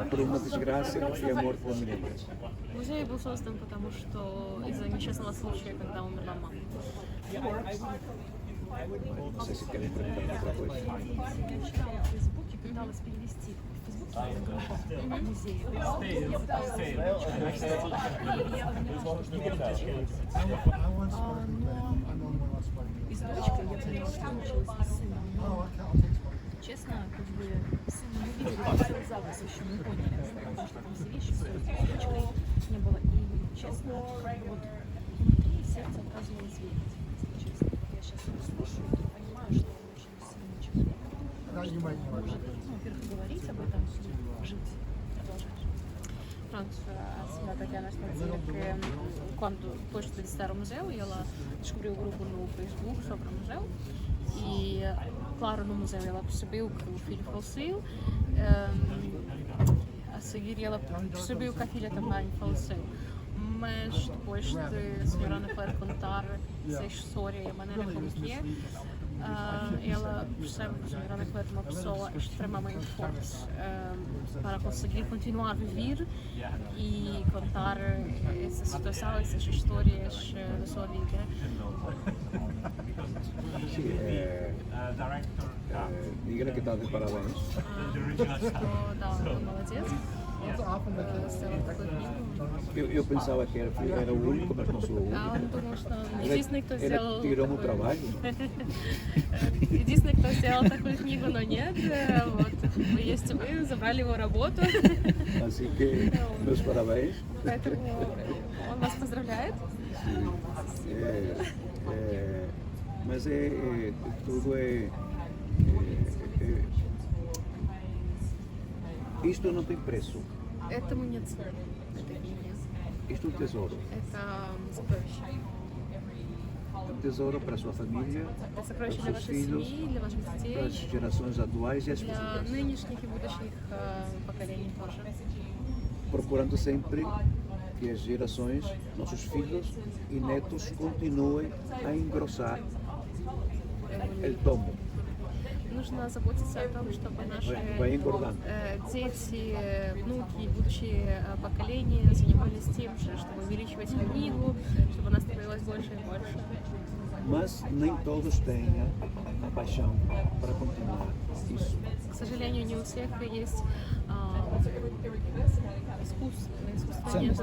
por uma desgraça que foi a morte da minha mãe. Музей был создан потому, что из-за несчастного случая, когда умерла мама. Não sei se querem perguntar outra coisa. В Фейсбуке пыталась перевести в Фейсбуке музей. И с дочкой я поняла, что случилось, и с сыном. Но, честно, как бы сына мы видели, но все запись еще не поняли, потому что там все вещи с дочкой не было. И честно, вот внутри сердце отказывалось верить, если честно. Я сейчас его слушаю и понимаю, что он очень сильный человек. Во-первых, говорить об этом, жить, продолжать. Pronto, a senhora Tatiana está a dizer que quando, depois de visitar o museu, ela descobriu o grupo no Facebook sobre o museu e, claro, no museu ela percebeu que o filho faleceu, a seguir ela percebeu que a filha também faleceu. Mas depois de a senhora Ana Claire contar essa história e a maneira como que é, ela percebe que a senhora Ana Claire é uma pessoa extremamente forte para conseguir continuar a viver e contar essa situação, essas histórias da sua vida. Sí, dígale que está de parabéns. Что да, он молодец. Сделал такую книгу. Eu pensava que era o único, mas não sou o А он único. думал, что он единственный, кто Ele сделал tirou-me o такую- trabalho. Единственный, кто сделал такую книгу, но нет. Вот. Вы есть вы, забрали его работу. Assim que, meus parabéns. Поэтому он вас поздравляет. Mas tudo isto não tem preço. Этому нет цены, этой книге. Isto é um tesouro. Это сокровище. Um tesouro para a sua família, Это para сокровище os для seus вашей filhos, семьи, для ваших para as детей, gerações atuais e as для futuras. нынешних и будущих поколений тоже. Procurando sempre que as gerações, nossos filhos e netos continuem a engrossar o tomo. Нужно заботиться о том, чтобы наши Vai engordando. дети, внуки, будущие поколения занимались тем же, чтобы увеличивать книгу, чтобы она становилась больше и больше. Mas nem todos têm a paixão para continuar isso. К сожалению, не у всех есть искусство, нет,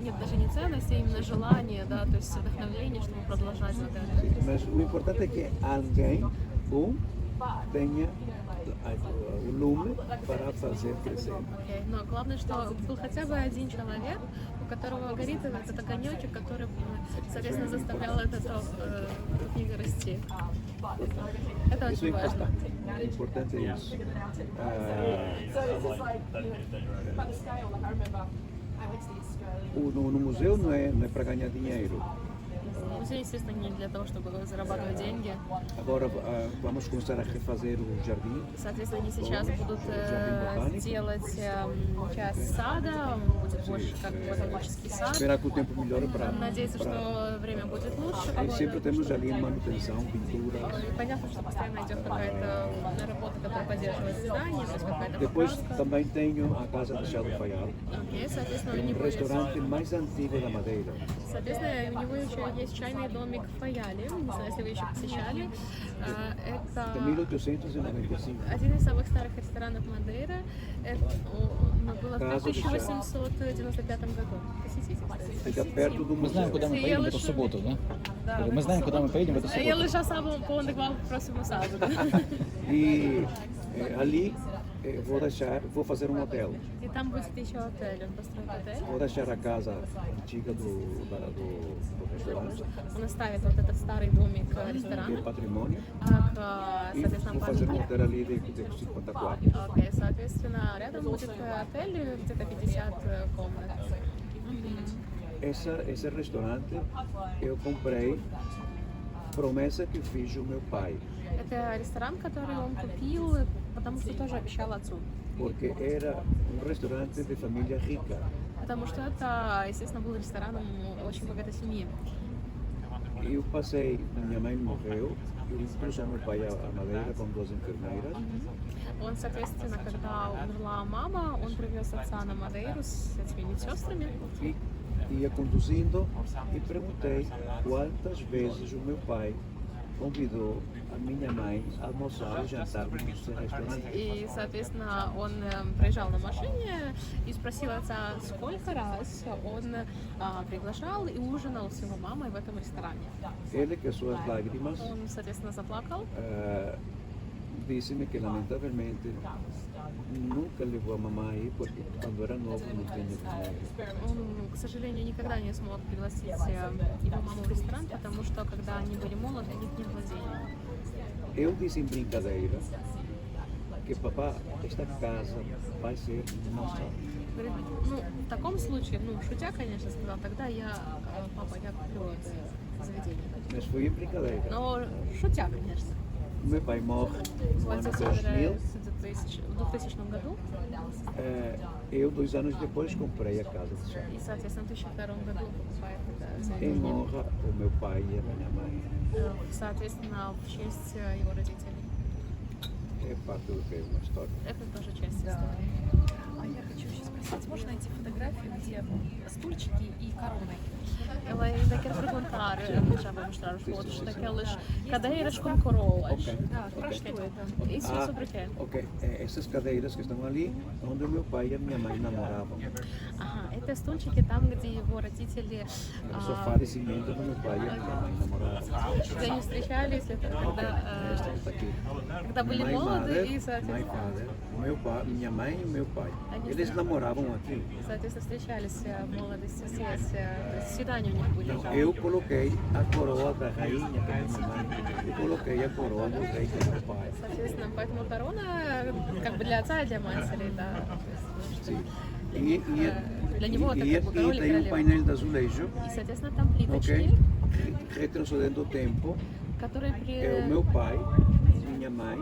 нет даже не ценности, а именно желание, да, то есть вдохновение, чтобы продолжать вот это. Mas o importante é que alguém, tenha o lume para fazer crescer. Окей. Но главное, что был хотя бы один человек, у которого горит этот огонечек, который, соответственно, заставлял эту книгу расти. Это Isso é очень важно. importante. O importante é isso. No museu não é para ganhar dinheiro. Музей, естественно, не для того, чтобы зарабатывать деньги. Agora vamos começar a refazer o jardim. Соответственно, они сейчас будут делать часть сада, он будет больше как ботанический сад. Esperar que o tempo melhore para. Надеяться, что время будет лучше. Aí sempre погода, temos что- ali manutenção, pintura. И понятно, что постоянно идет какая-то работа, которая поддерживает здание, то есть какая-то Depois покраска. também tenho a casa de Chá do Faial, Окей, соответственно, у o него есть, restaurante mais antigo da Madeira. соответственно, у него еще есть чайный домик в Фаяле, не знаю, если вы еще посещали. De Это 1895. один из самых старых ресторанов Мадейра. Это было в Casa de Chá. 1895 году. Посетите, Fica кстати. perto do Мы знаем, museu. куда мы Sim, поедем в elas эту субботу, да? Да, Мы знаем, куда мы поедем в эту И субботу. eles já sabem para onde vão pro próximo sábado. E ali vou fazer um hotel. И там будет еще отель, он построит отель. Vou deixar a casa antiga do restaurante, Он оставит вот этот старый домик que é ресторана, patrimônio, как, e соответственно, vou fazer um памятник. hotel ali de 50 quartos. Окей, соответственно, рядом будет отель, где-то 50 комнат. Esse restaurante eu comprei, promessa que fiz o meu pai, Это ресторан, который он купил, потому что тоже обещал отцу. porque era um restaurante de família rica. Потому что это, естественно, был рестораном очень богатой семьи. E eu passei, minha mãe morreu, eu trouxe meu pai à Madeira com duas enfermeiras. Он, соответственно, когда умерла мама, он привез отца на Мадейру с этими медсестрами. E ia conduzindo e perguntei quantas vezes o meu pai convidou a minha mãe a almoçar e jantar nesse restaurante. И, соответственно, он проезжал на машине и спросил отца, сколько раз он приглашал и ужинал с его мамой в этом ресторане. Ele, com as suas lágrimas, Он, соответственно, заплакал, disse-me que lamentavelmente nunca levou a mamãe aí porque quando era novo não tinha dinheiro. Он, к сожалению, никогда не смог пригласить его маму в ресторан, потому что, когда они были молоды, у них не было денег. Eu disse em brincadeira que papá, esta casa vai ser nossa. Говорит, ну, в таком случае, ну, шутя, конечно, сказал, тогда папа, я куплю это заведение. Mas foi em brincadeira. Но шутя, конечно. Meu pai morre no ano Отец 2000. умирает в 2000 году, Eu, 2 anos depois, comprei a casa de chá. и, соответственно, в 2002 году покупает это Em заведение, honra ao meu pai e à minha mãe. соответственно, в честь его родителей. É parte do que é uma história. Это тоже часть истории. А я хочу еще спросить, можно найти фотографию, где стульчики и короны? Ela ainda quer perguntar, já vou mostrar os fotos, daquelas cadeiras com coroas. Да, про что это? Isso é sobre o quê? Ok, essas cadeiras que estão ali, onde o meu pai e a minha mãe namoravam. Ага, это стульчики там, где его родители, O sofá de cimento onde o meu pai e a minha mãe namoravam. где они встречались, это Estamos aqui. когда были My молоды mother, и, my соответственно, father, o meu pai, minha mãe e o meu pai. Eles namoravam aqui. встречались в молодости, связь, то есть свидания у них были. Então, eu coloquei a coroa da rainha, que é minha mãe, e coloquei a coroa do rei, que é meu pai. Соответственно, поэтому корона как бы для отца и для матери, да. То есть, E, для него это как бы король и tem um королева. painel de azulejo, И, соответственно, там ok? плиточки, Retrocedendo o tempo, которые é o meu pai, minha mãe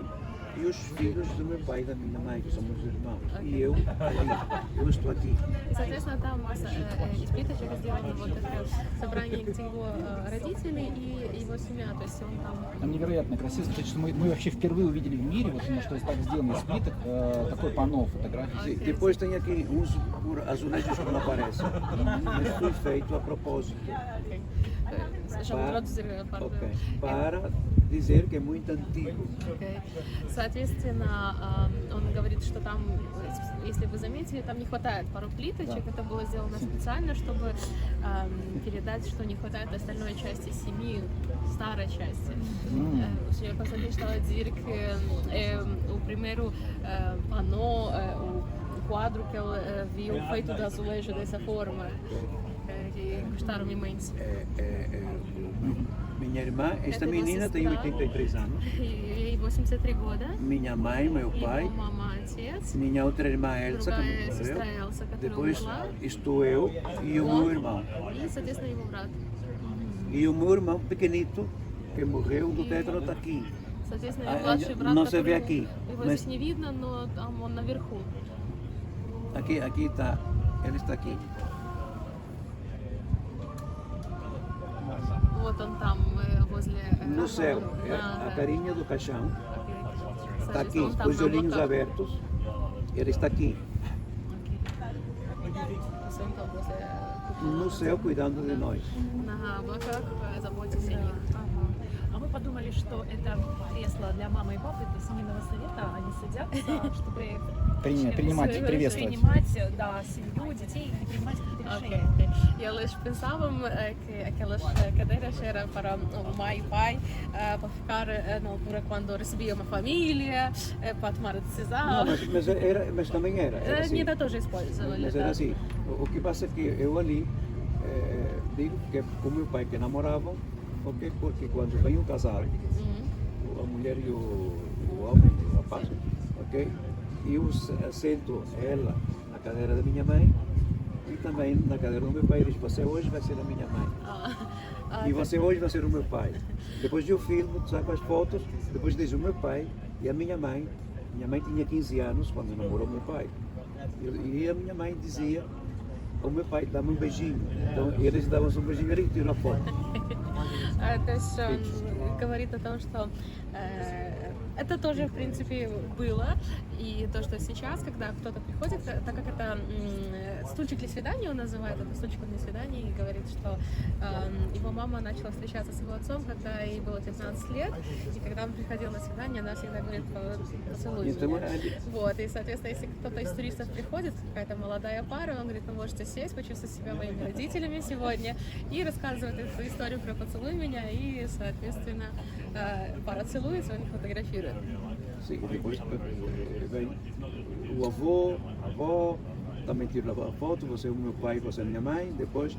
e os filhos do meu pai e da minha mãe, que somos irmãos. E eu ali, eu estou aqui. И, соответственно, там из плиточек сделано вот это собрание, где его родители и его семья, то есть он там... Там невероятно красиво. Смотрите, что мы вообще впервые увидели в мире, вот именно, что так сделано из плиток, такое панно фотографии. Depois tem aqui uns azulejos que não aparecem, mas foi feito a propósito. Ok. Para dizer que é muito antigo. Соответственно, он говорит, что там, если вы заметили, там не хватает пару плиточек. Это было сделано специально, чтобы передать, что не хватает остальной части семьи, starой части. Eu posso estar a dizer que o primeiro pano, o quadro que ele viu feito de azulejo dessa forma, que gostaram imenso. Minha irmã, esta menina tem 83 anos. Ей 83 года. Minha mãe, meu Его pai, мама, отец. minha outra irmã Elsa, que Другая сестра morreu. Элса, которая Depois умерла. estou eu e o meu irmão. И, соответственно, его брат. E o meu irmão pequenito, que morreu do tétano, está aqui. Соответственно, А, его младший брат, não se vê который... aqui, Его mas- здесь не видно, но там он наверху. Aqui está, ele está aqui. Вот он там, возле... No céu, é на- a carinha do caixão, Окей. está aqui, Соответственно, он там com os на olhinhos облаках. abertos. Ele está aqui, Окей. То есть он там возле... no céu, cuidando de nós. На облаках, заботясь о них. А мы подумали, что это кресло для мамы и папы, для семейного совета. Они садятся, чтобы Принимать, члены приветствовать. принимать, да, семью, детей и принимать какие-то Ok, решения. ok. E eles pensavam que aquelas cadeiras eram para o mãe e pai, para ficar na altura quando recebia uma família, para tomar a decisão. Não, mas também era assim. Они это тоже использовали. Mas да. era assim. O que passa é que eu ali digo que é com o meu pai que namoravam, ok? Porque quando vem um casal, Мгм. a mulher e o homem, o rapaz, ok? Eu sento ela na cadeira da minha mãe e também na cadeira do meu pai. Diz: você hoje vai ser a minha mãe А, e você hoje vai ser o meu pai. Depois eu filmo, saco as fotos, depois diz o meu pai e a minha mãe. Minha mãe tinha 15 anos quando namorou meu pai. E a minha mãe dizia ao meu pai: dá-me um beijinho. Então eles davam um beijinho e tiram a foto. То есть он говорит о том, что это тоже, в принципе, было. И то, что сейчас, когда кто-то приходит, так как это стульчик для свидания, он называет это стульчиком для свидания, и говорит, что его мама начала встречаться с его отцом, когда ей было 15 лет, и когда он приходил на свидание, она всегда говорит: поцелуй Então, меня. Вот, и, соответственно, если кто-то из туристов приходит, какая-то молодая пара, он говорит: вы можете сесть, почувствовать себя моими родителями сегодня, и рассказывает эту историю про «поцелуй меня», и, соответственно, пара целуется, он их фотографирует. Sim, e depois vem o avô, a avó, também tira a foto, você é o meu pai, você é a minha mãe, depois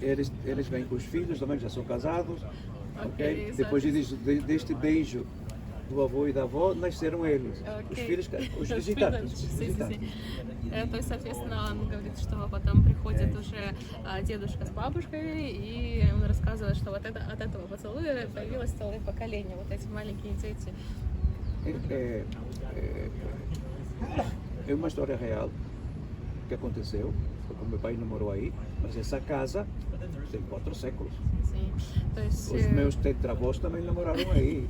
eles vêm com os filhos, também já são casados, ok? Ok, Depois deste beijo do avô e da avó, nasceram eles, os Окей. filhos, os С visitantes. Sim, sim, visitantes. sim. То есть, соответственно, он говорит, что потом приходит уже дедушка с бабушкой, и он рассказывает, что вот от этого поцелуя появилось целое поколение, вот эти маленькие дети. É uma história real que aconteceu, porque meu pai não morou aí, mas essa casa tem 4 séculos. Sim. То есть, Os meus tetravós também não moraram aí.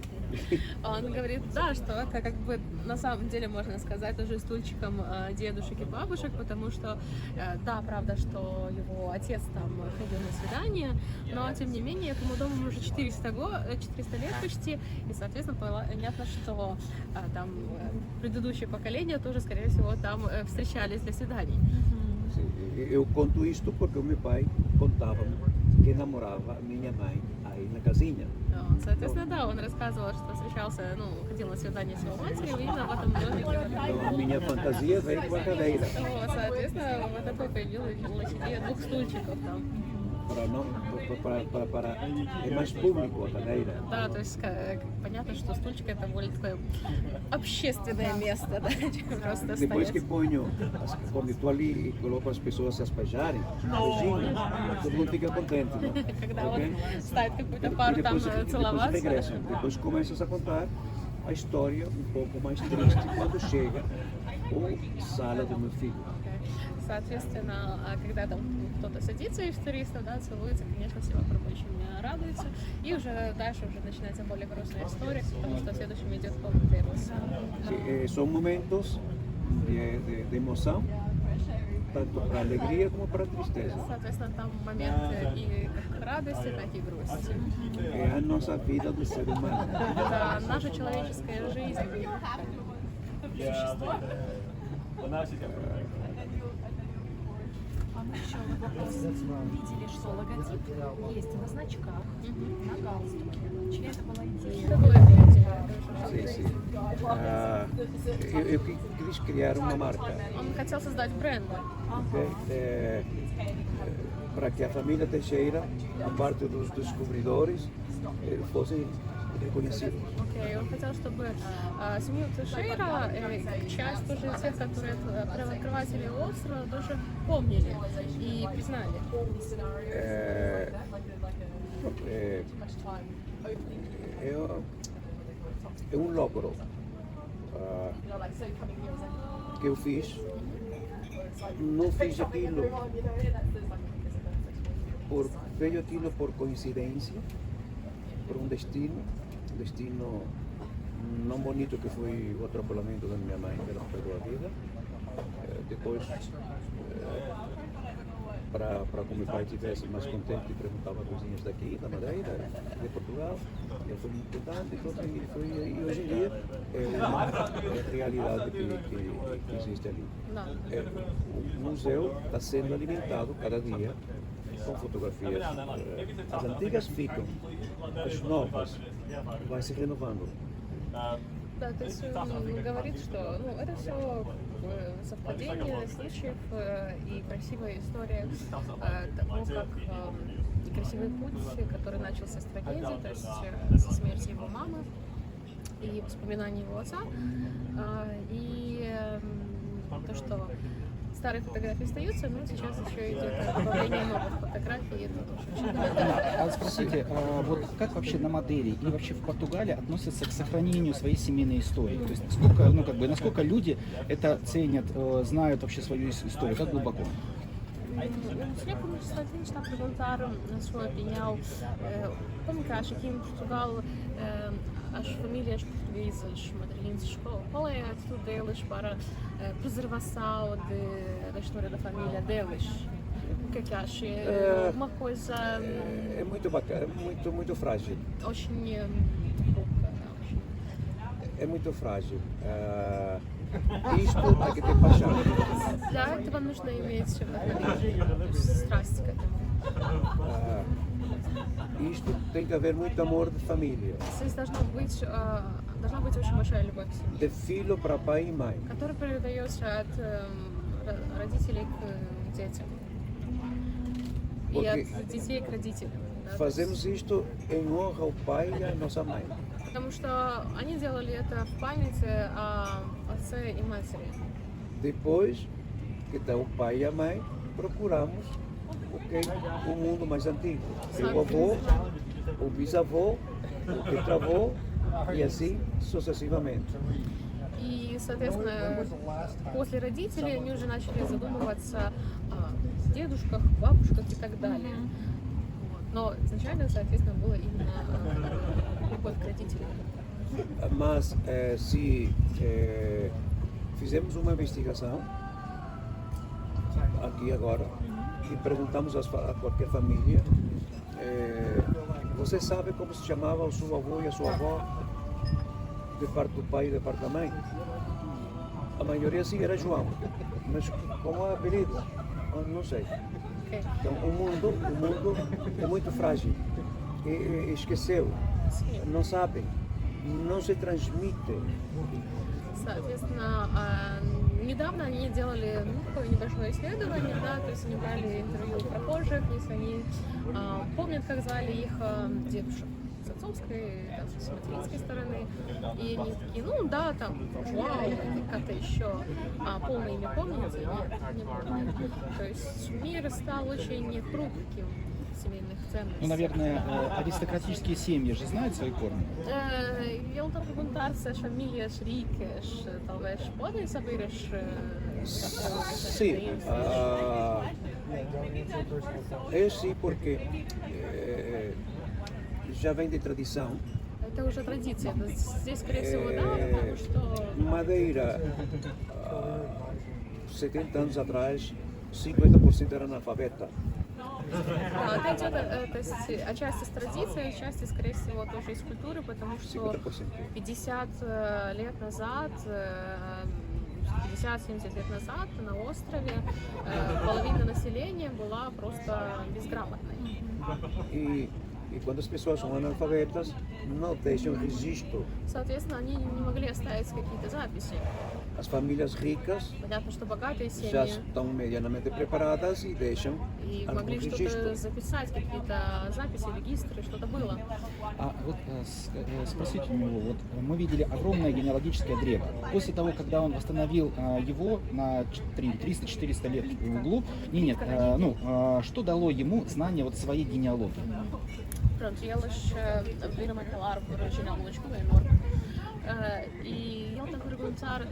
он говорит, да, что это как бы на самом деле можно сказать уже стульчиком дедушек и бабушек, потому что, да, правда, что его отец там ходил на свидание, но тем не менее этому дому уже 400 лет почти, и, соответственно, понятно, что там предыдущее поколение тоже, скорее всего, там встречались для свиданий. Eu conto isto porque o meu pai contava-me que namorava a minha mãe aí na casinha. Соответственно, да, он рассказывал, что встречался, ну, ходил на свидание с его матерью именно в этом доме. Então a minha fantasia veio com a cadeira, Вот, соответственно, вот это появилась идея 2 стульчиков там. para é mais público a cadeira. Да, то есть понятно, что стульчик это более такое общественное место, да, чем просто Depois que стоять. quando estou ali e coloco as pessoas se aspejarem, beijinhos, todo mundo fica contente, não? Когда он Ok? ставит какую-то E пару там depois целоваться. regressam, depois começas a contar a história um pouco mais triste quando chega o sala do meu filho. Соответственно, когда там кто-то садится из туристов, да, целуется, конечно, все вокруг очень радуются. И уже дальше уже начинается более грустная история, потому что следующим идет Holy Tables. São momentos de emoção, tanto para alegria como para tristeza. Соответственно, там моменты и как радости, так и грусти. É a nossa vida do ser humano. Это наша человеческая жизнь. Существо. А мы еще вопрос. Видели, что логотип есть на значках, на галстуке. Чья это была идея? Какой это идея? Sim, sim. Eu quis criar uma marca, Он хотел создать бренд. ok? Para que a família Teixeira, a parte dos descobridores, fossem reconhecidos. Окей, он хотел, чтобы семью Тешейра, как часть тоже тех, которые первооткрыватели острова, тоже помнили и признали. É um logro que eu fiz. Não fiz aquilo veio aquilo por coincidência, por um destino não bonito que foi o atropelamento da minha mãe, que ela perdeu a vida. Depois, para que o meu pai estivesse mais contente, perguntava coisinhas daqui, da Madeira, de Portugal. Ele foi muito importante e hoje em dia é a realidade que existe ali. Да. O museu está sendo alimentado cada dia com fotografias. As antigas ficam, as novas vai se renovando. Да, то есть он говорит, что это все совпадение случаев и красивая история того, как и красивый путь, который начался с трагедии, то есть со смерти его мамы и воспоминаний его отца, и то, что старые фотографии остаются, но сейчас еще идет добавление новых фотографий, и это тоже очень А спросите, вот как вообще на Мадейре и вообще в Португалии относятся к сохранению своей семейной истории? То есть сколько, насколько люди это ценят, знают вообще свою историю, как глубоко? Seria constantemente a perguntar a sua opinião. Como que acha que em Portugal as famílias portuguesas madeirenses, qual é a atitude deles para a preservação da história da família deles? O que é que acha? É uma coisa É muito bacana, muito frágil. очень É muito frágil. Isto tem que ter paixão. Для этого нужно иметь вдохновение, то есть страсть к этому. Isto tem que haver muito amor de família, Здесь должна быть очень большая любовь к семье, de filho para pai e mãe. которая передается от родителей к детям. И Porque от детей к родителям. Да, то есть- fazemos isto em honra ao pai e à nossa mãe. Потому что они делали это в памяти о отце и матери. Depois que está o pai e a mãe, procuramos o mundo mais antigo. Que é o avô, o bisavô, o tetravô e assim sucessivamente. И, соответственно, после родителей они уже начали задумываться о дедушках, бабушках и так далее. Вот. Но изначально, соответственно, было именно любовь к родителям. Mas se fizemos uma investigação aqui agora e perguntamos a qualquer família, você sabe como se chamava o seu avô e a sua avó de parte do pai e de parte da mãe? A maioria sim era João, mas como é apelido? Não sei. Ok. Então o mundo é muito frágil e esqueceu, não sabem, não se transmite. Соответственно, недавно они делали такое небольшое исследование, да, то есть они брали интервью у прохожих, если они помнят, как звали их дедушек с отцовской, там, с материнской стороны, и они такие, ну да, там, Жуау, или как-то еще, полное имя помните? Нет, не помню. То есть мир стал очень хрупким в семейных ценностях. Ну, наверное, аристократические семьи же знают свои корни. Ele está a perguntar se as famílias ricas talvez podem saber Sim, é sim porque já vem de tradição. Это уже традиция. Здесь, скорее всего, да, потому что Madeira, 70 anos atrás, 50% era analfabeta. это идет, то есть отчасти с традиции, отчасти, скорее всего, тоже из культуры, потому что 50%. 50 лет назад, 50-70 лет назад на острове половина населения была просто безграмотной. E quando as pessoas são analfabetas, não deixam registro. Соответственно, они не могли оставить какие-то записи. As famílias ricas Понятно, что богатые já семьи estão medianamente preparadas e deixam и algum могли что-то registro. записать, какие-то записи, регистры, что-то было. А вот спросите у него, вот мы видели огромное генеалогическое древо. После того, когда он восстановил его на 300-400 лет в углу, что дало ему знание вот своей genialogii? Pronto, e elas viram aquela árvore genealógica enorme. E ele está a perguntar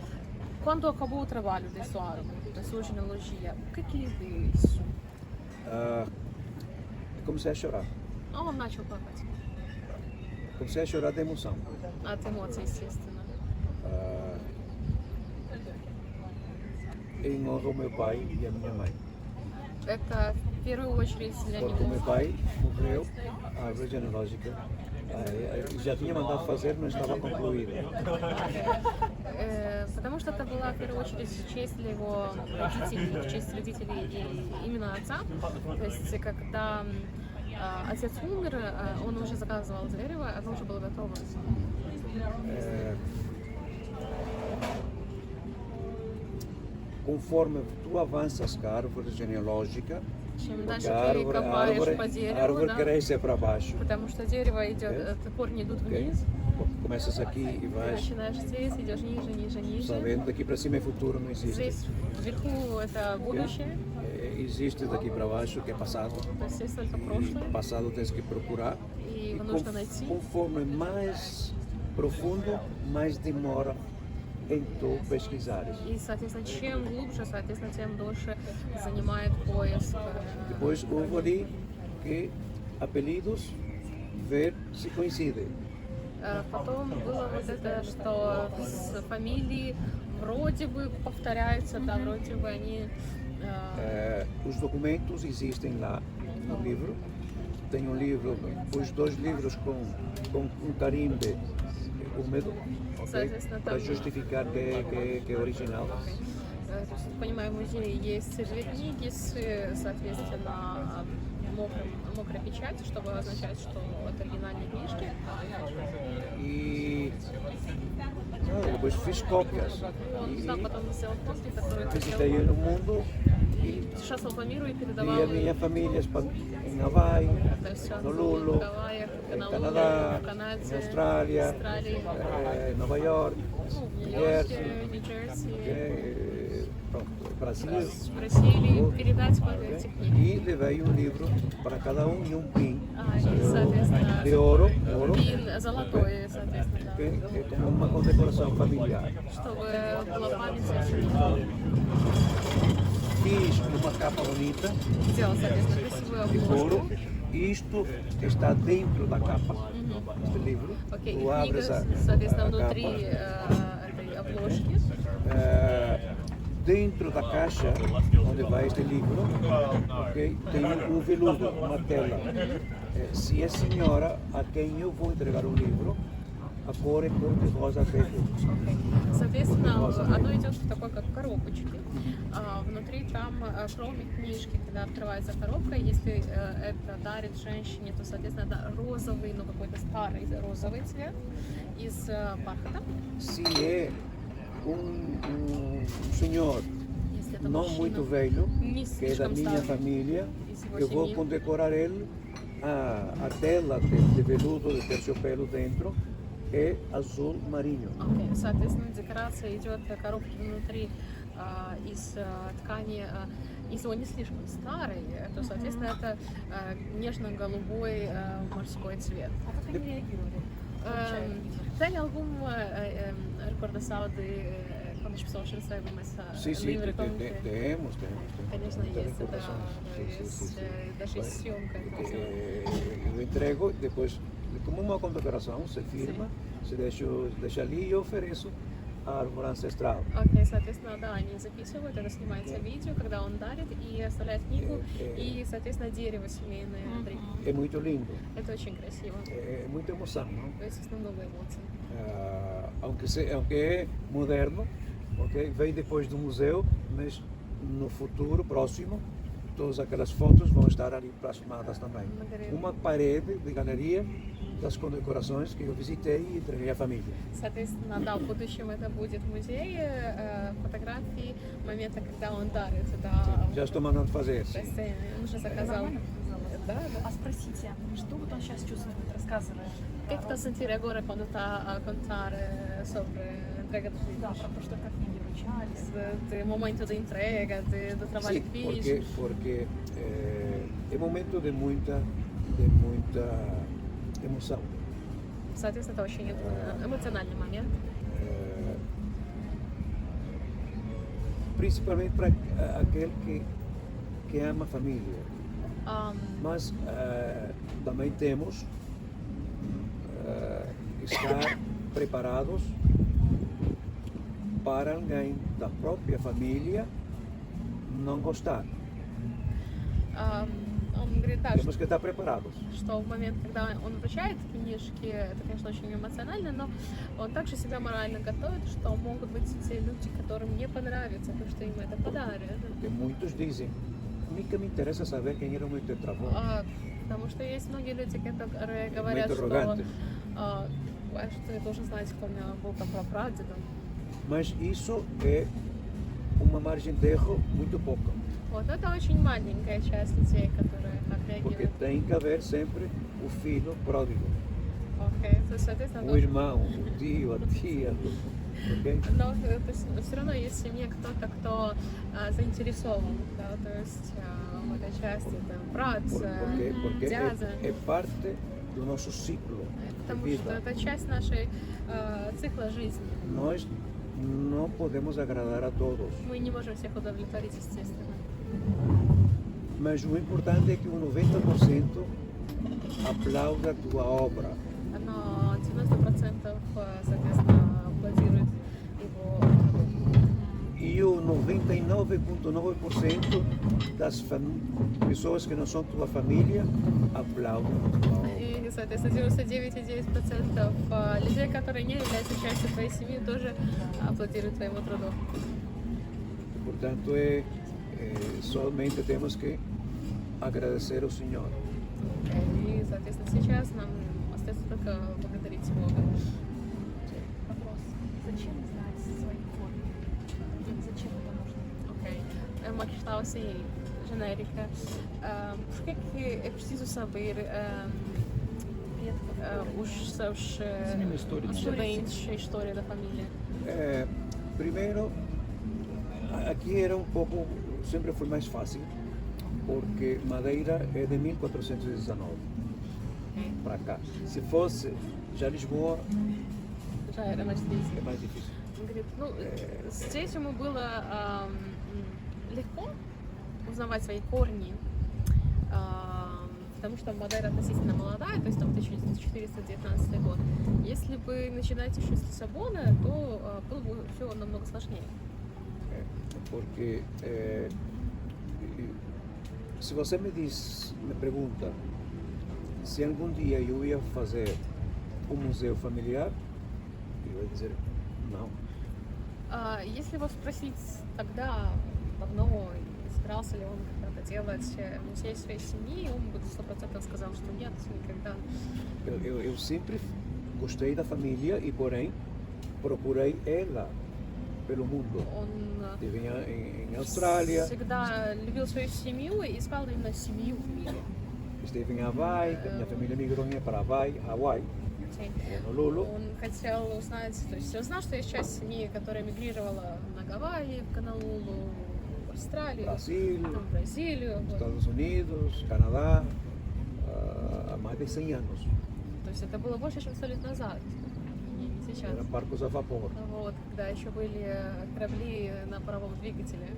quando acabou o trabalho da sua árvore, da sua genealogia, o que é isso? Comecei a chorar. Он начал плакать Comecei a chorar de emoção. от эмоций, естественно. Em honra ao meu pai e à minha mãe. Это в первую очередь для Porque o meu него. pai morreu, a árvore genealógica já tinha mandado fazer, mas estava concluída. Потому что это была в первую очередь в честь для его родителей, в честь родителей и именно отца. То есть когда отец умер, он уже заказывал дерево, оно уже было готово. Conforme tu avanças com a árvore genealógica, Чем porque дальше a ты копаешь по a дереву, árvore да, cresce para baixo. потому что дерево идет, корни идут Ok? вниз, Começas aqui e ты vais начинаешь здесь, идешь ниже, ниже, ниже. sabendo daqui para cima é futuro, não existe. Здесь вверху это будущее, Existe daqui para baixo que é passado. то есть здесь только прошлое, Passado tens que procurar. и E его нужно найти. conforme mais profundo, mais demora em tu pesquisares. И, соответственно, чем глубже, соответственно, тем дольше занимает поиск. Depois houve ali que apelidos, ver se coincidem. Потом было вот это, что с фамилии вроде бы повторяются, да, вроде бы они... Os documentos existem lá no livro. Tem um livro, os dois livros com um carimbe úmido, Соответственно, para там, justificar que é original. то есть, понимаю, в музее есть две книги с, соответственно, мокрая печать, чтобы означать, что это оригинальные книжки. E depois fiz cópias. Он сам потом сделал копии, которые Visitei no mundo e путешествовал по миру и vi передавал a minha família em Havaí, то есть no он Lulu, в Гавайях, em на Canadá, в Канаде, em Austrália, Австралии, Nova York, ну, в New Нью-Йорке, Jersey, Нью-Джерси, pronto, Brasil. просили передать эти книги. E levei um livro para cada um e um pin И, соответственно, de ouro пин золотой, соответственно, que да, é como uma condecoração familiar. чтобы была память о семье. Fiz uma capa bonita Сделал, соответственно, красивую de couro. обложку. Isto está dentro da capa, este livro. Окей, и Tu abres книга, a соответственно, capa. внутри этой обложки. Dentro da caixa onde vai este livro, ok, tem um veludo, uma tela. Se é senhora a quem eu vou entregar o livro, a cor é cor de rosa velho. Соответственно, оно идет в такой как коробочке. Внутри там, кроме книжки, когда открывается коробка, если это дарит женщине, то, соответственно, это розовый, ну какой-то старый розовый цвет из бархата. Se é senhor Если это não мужчина, muito velho, не que é da слишком minha старый, família, из его eu vou семьи, condecorar ele. A tela de veludo de terciopelo dentro é azul marinho. окей, соответственно, декорация идет коробки внутри из ткани, если он не слишком старый, то, соответственно, это нежно-голубой морской цвет. А как они реагировали? Tem alguma recordação quando as pessoas recebem essa Sim, sim, livre como que, temos. конечно, muita есть, да, recordação. есть, даже есть съемка. Eu entrego, depois, como uma condecoração, se firma, se deixa ali e eu ofereço a árvore ancestral. Окей, соответственно, да, они записывают, это снимается видео, когда он дарит, и оставляет книгу, и, соответственно, дерево семейное внутри. É muito lindo, Это очень красиво. é muita emoção, não? То есть, много эмоций. Aunque é moderno, ok? Veio depois do museu, mas no futuro próximo, todas aquelas fotos vão estar ali plasmadas também. Uma parede de galeria das condecorações que eu visitei e entreguei à família. Соответственно, да, в будущем это будет в музее фотографии момента, когда он дарит, да, Já estou mandando fazer. сцены. Он уже заказал. Да, да. А спросите, что вот он сейчас чувствует, рассказывая? Как sta a sentire agora quando sta a contare sobre a entrega dos Да, livros? про то, что как книги вручались. Do momento de entrega, do trabalho Sim, que fiz. porque é momento de muita emoção. Соответственно, это очень эмоциональный момент. Principalmente para aquele que ama a família. Mas também temos estar preparados para alguém da própria família não gostar. Он говорит, да, Temos que estar preparados. что в момент, когда он вручает книжки, это, конечно, очень эмоционально, но он также себя морально готовит, что могут быть те люди, которым не понравится то, что им это подарят. Porque muitos dizem, nunca me interessa saber quem era o meu tetravô. Потому что есть многие люди, которые говорят, Muito что arrogante. что я должен знать, кто у меня был там прапрадедом. Mas isso é uma margem de erro muito pouca. Вот это очень маленькая часть людей, которые так Porque реагируют. tem que haver sempre o filho pródigo. Окей, то есть, соответственно, O irmão, o tio, a tia. Ok? но все равно есть в семье кто-то, кто заинтересован, да, то есть в этой части, там, брат, Porque дядя, é parte do nosso ciclo de потому что vida. это часть нашей цикла жизни. Nós não podemos agradar a todos. Мы не можем всех удовлетворить, естественно. Mas o importante é que o 90% aplauda a tua obra. Но 90% соответственно аплодирует его труду. E o 99,9% das pessoas que não são tua família aplaudem a tua obra. И, соответственно, 99,9% людей, которые не являются частью твоей семьи, тоже аплодируют твоему труду. Portanto, somente temos que agradecer ao Senhor. И, соответственно, сейчас нам остается только благодарить Бога. Вопрос. Зачем знать свои хобби? Зачем это нужно? Ok. É uma questão assim, genérica. Por que é preciso saber os seus Семейную историю. descendentes, a história da família? Primeiro, aqui era um pouco, sempre foi mais fácil, porque Madeira é de 1419 para cá. Se fosse já Lisboa, Já era mais difícil. é mais difícil. Он говорит, ну, здесь ему было легко узнавать свои корни, потому что Мадейра относительно молодая, то есть там 1419 год. Если бы начинать еще с Лиссабона, то было бы все намного сложнее. Porque se você me pergunta se algum dia eu ia fazer um museu familiar, eu ia dizer não. Если его спросить тогда, давно, собирался ли он когда-то делать музей своей семьи, он бы 100% сказал, что нет, никогда. Eu sempre gostei da família e, porém, procurei ela pelo mundo. Он Estive em Austrália, всегда любил свою семью и искал именно семью в мире. estive em Hawaii, que a minha família migrou para Hawaii, Honolulu. Он хотел узнать, то есть он знал, что есть часть семьи, которая мигрировала на Гавайи, в Гонолулу, в Австралию, Brasil, там, в Бразилию. Вот. Estados Unidos, Canadá, há mais de 100 anos. То есть это было больше, чем 100 лет назад, не сейчас. Eram barcos a vapor. Вот, когда еще были корабли на паровом двигателе.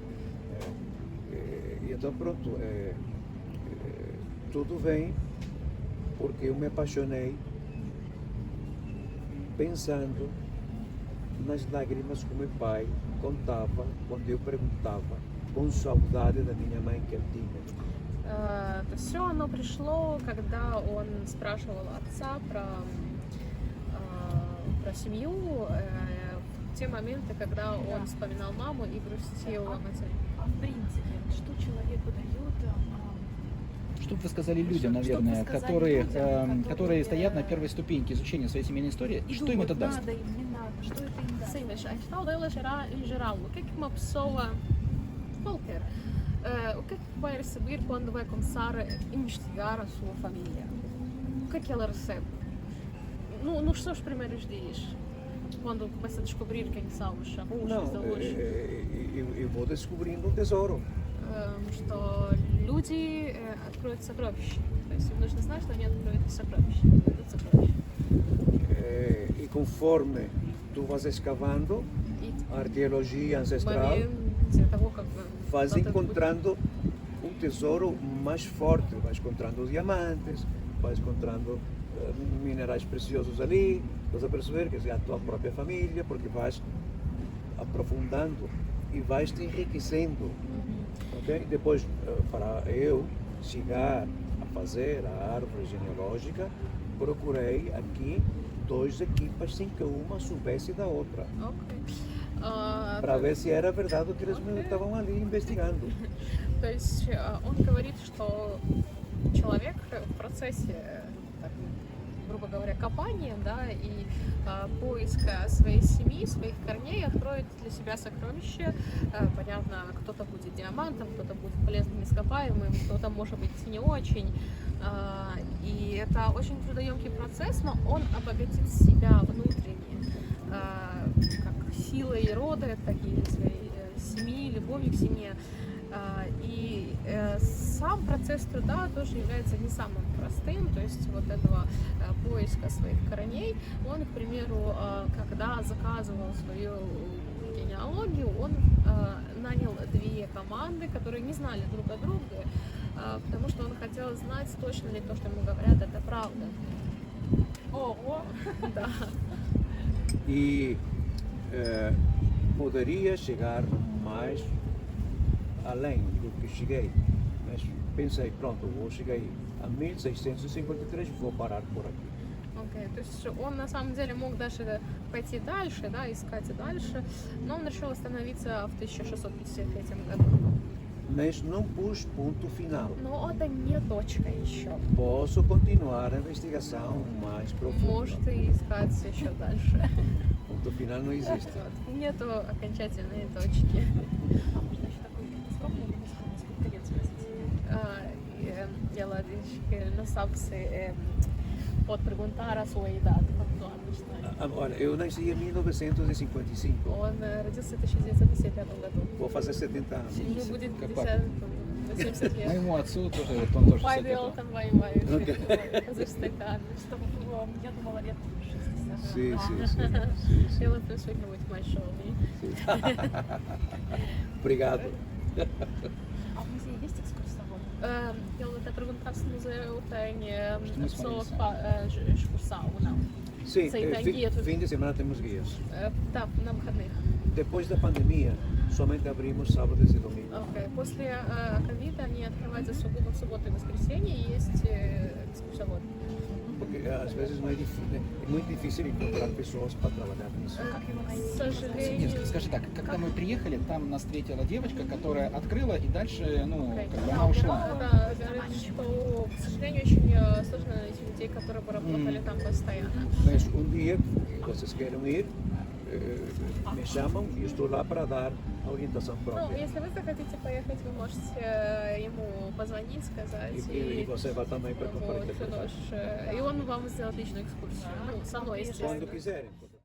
E então pronto, tudo vem porque eu me apaixonei pensando nas lágrimas que o meu pai contava quando eu perguntava com saudade da minha mãe que ele tinha. То есть все оно пришло, когда он спрашивал отца про семью, в те моменты, когда он вспоминал маму и грустил о матери. А в принципе, что человеку дает? Что бы вы сказали людям, Что бы наверное, сказали которые, людям, которые стоят на которые, первой ступеньке изучения своей семейной истории, и что им думают, это даст? надо им, не надо, что это им даст? Sim, mas a questão delas era em geral, o que é que uma pessoa qualquer, o que é que vai receber quando vai começar a investigar a sua família? O que é que ela recebe? Nos seus primeiros dias, quando começa a descobrir quem são os avós, Não, os avós, eu vou descobrindo um tesouro. что люди откроют сокровища. То есть им нужно знать, что они откроют сокровища, найдут сокровища. E conforme tu vas escavando И a arqueologia в ancestral, моменте того, как vas кто-то будет- encontrando um tesouro mais forte, vais encontrando diamantes, vais encontrando minerais preciosos ali, estás a perceber que é a tua própria família, porque vais aprofundando e vais te enriquecendo, ok? Depois, para eu chegar a fazer a árvore genealógica, procurei aqui 2 equipas sem que uma soubesse da outra, Окей. para ver se era verdade o que eles me estavam ali investigando. То есть он говорит, что человек в процессе, так, грубо говоря, копания, да, и поиска своей семьи, своих корней откроет для себя сокровища. Понятно, кто-то будет диамантом, кто-то будет полезным ископаемым, кто-то, может быть, не очень. И это очень трудоемкий процесс, но он обогатит себя внутренне, как силой рода, так и своей семьи, любовью к семье. И сам процесс труда тоже является не самым простым, то есть вот этого поиска своих корней. Он, к примеру, когда заказывал свою генеалогию, он нанял 2 команды, которые не знали друг о друге, потому что он хотел знать, точно ли то, что ему говорят, это правда. Ого! Да. E poderia chegar mais além do que cheguei, mas pensei, pronto, vou cheguei a 1653, vou parar por aqui. Окей, то есть он на самом деле мог даже пойти дальше, да, искать и дальше, но он решил остановиться в 1653 году. mas não pus ponto final. Но это не точка еще. Posso continuar a investigação mais profunda. Можете искать еще дальше. Ponto final não existe. Вот. Нету окончательной точки. А можно еще такой скромный или не скромный? Сколько лет спросить? Ela diz que não sabe se pode perguntar a sua idade, quantos anos tem. Olha, eu nasci em 1955. Он родился в 1955 году. Vou fazer 70 anos. Ему будет Как 50, 80 лет. Моему отцу тоже, вот он тоже Pai 60 dele лет. também vai fazer 70 anos. Чтобы было, я думала, лет 60. Sim, А, sim, sim, sim, Ela pensou que é muito mais jovem. Obrigado. А в музее есть экскурсовод? Ele até perguntar se no museu tem Costuma pessoa experiência. que faz excursão ou não. Sim, Sim, tem guia, tudo. fim de semana temos guias. Да, на выходных. Depois da pandemia, somente abrimos sábados e domingos. Окей. После ковида они открываются сугубо в субботу и воскресенье, и есть экскурсовод. Porque às vezes não é, é muito difícil encontrar pessoas para trabalhar nisso. К сожалению, Нет, скажи так, когда мы приехали, там нас встретила девочка, которая открыла и дальше, ну, как бы она ушла. да, говорит, что, к сожалению, очень сложно найти людей, которые бы работали там постоянно. Mas dia, vocês querem ir, me chamam e estou lá para dar a orientação Ну, própria. если вы захотите поехать, вы можете ему позвонить, сказать. E você vai também para Вот, compartilhar. и он вам сделает личную экскурсию. Ну, со мной, естественно. Quando quiserem.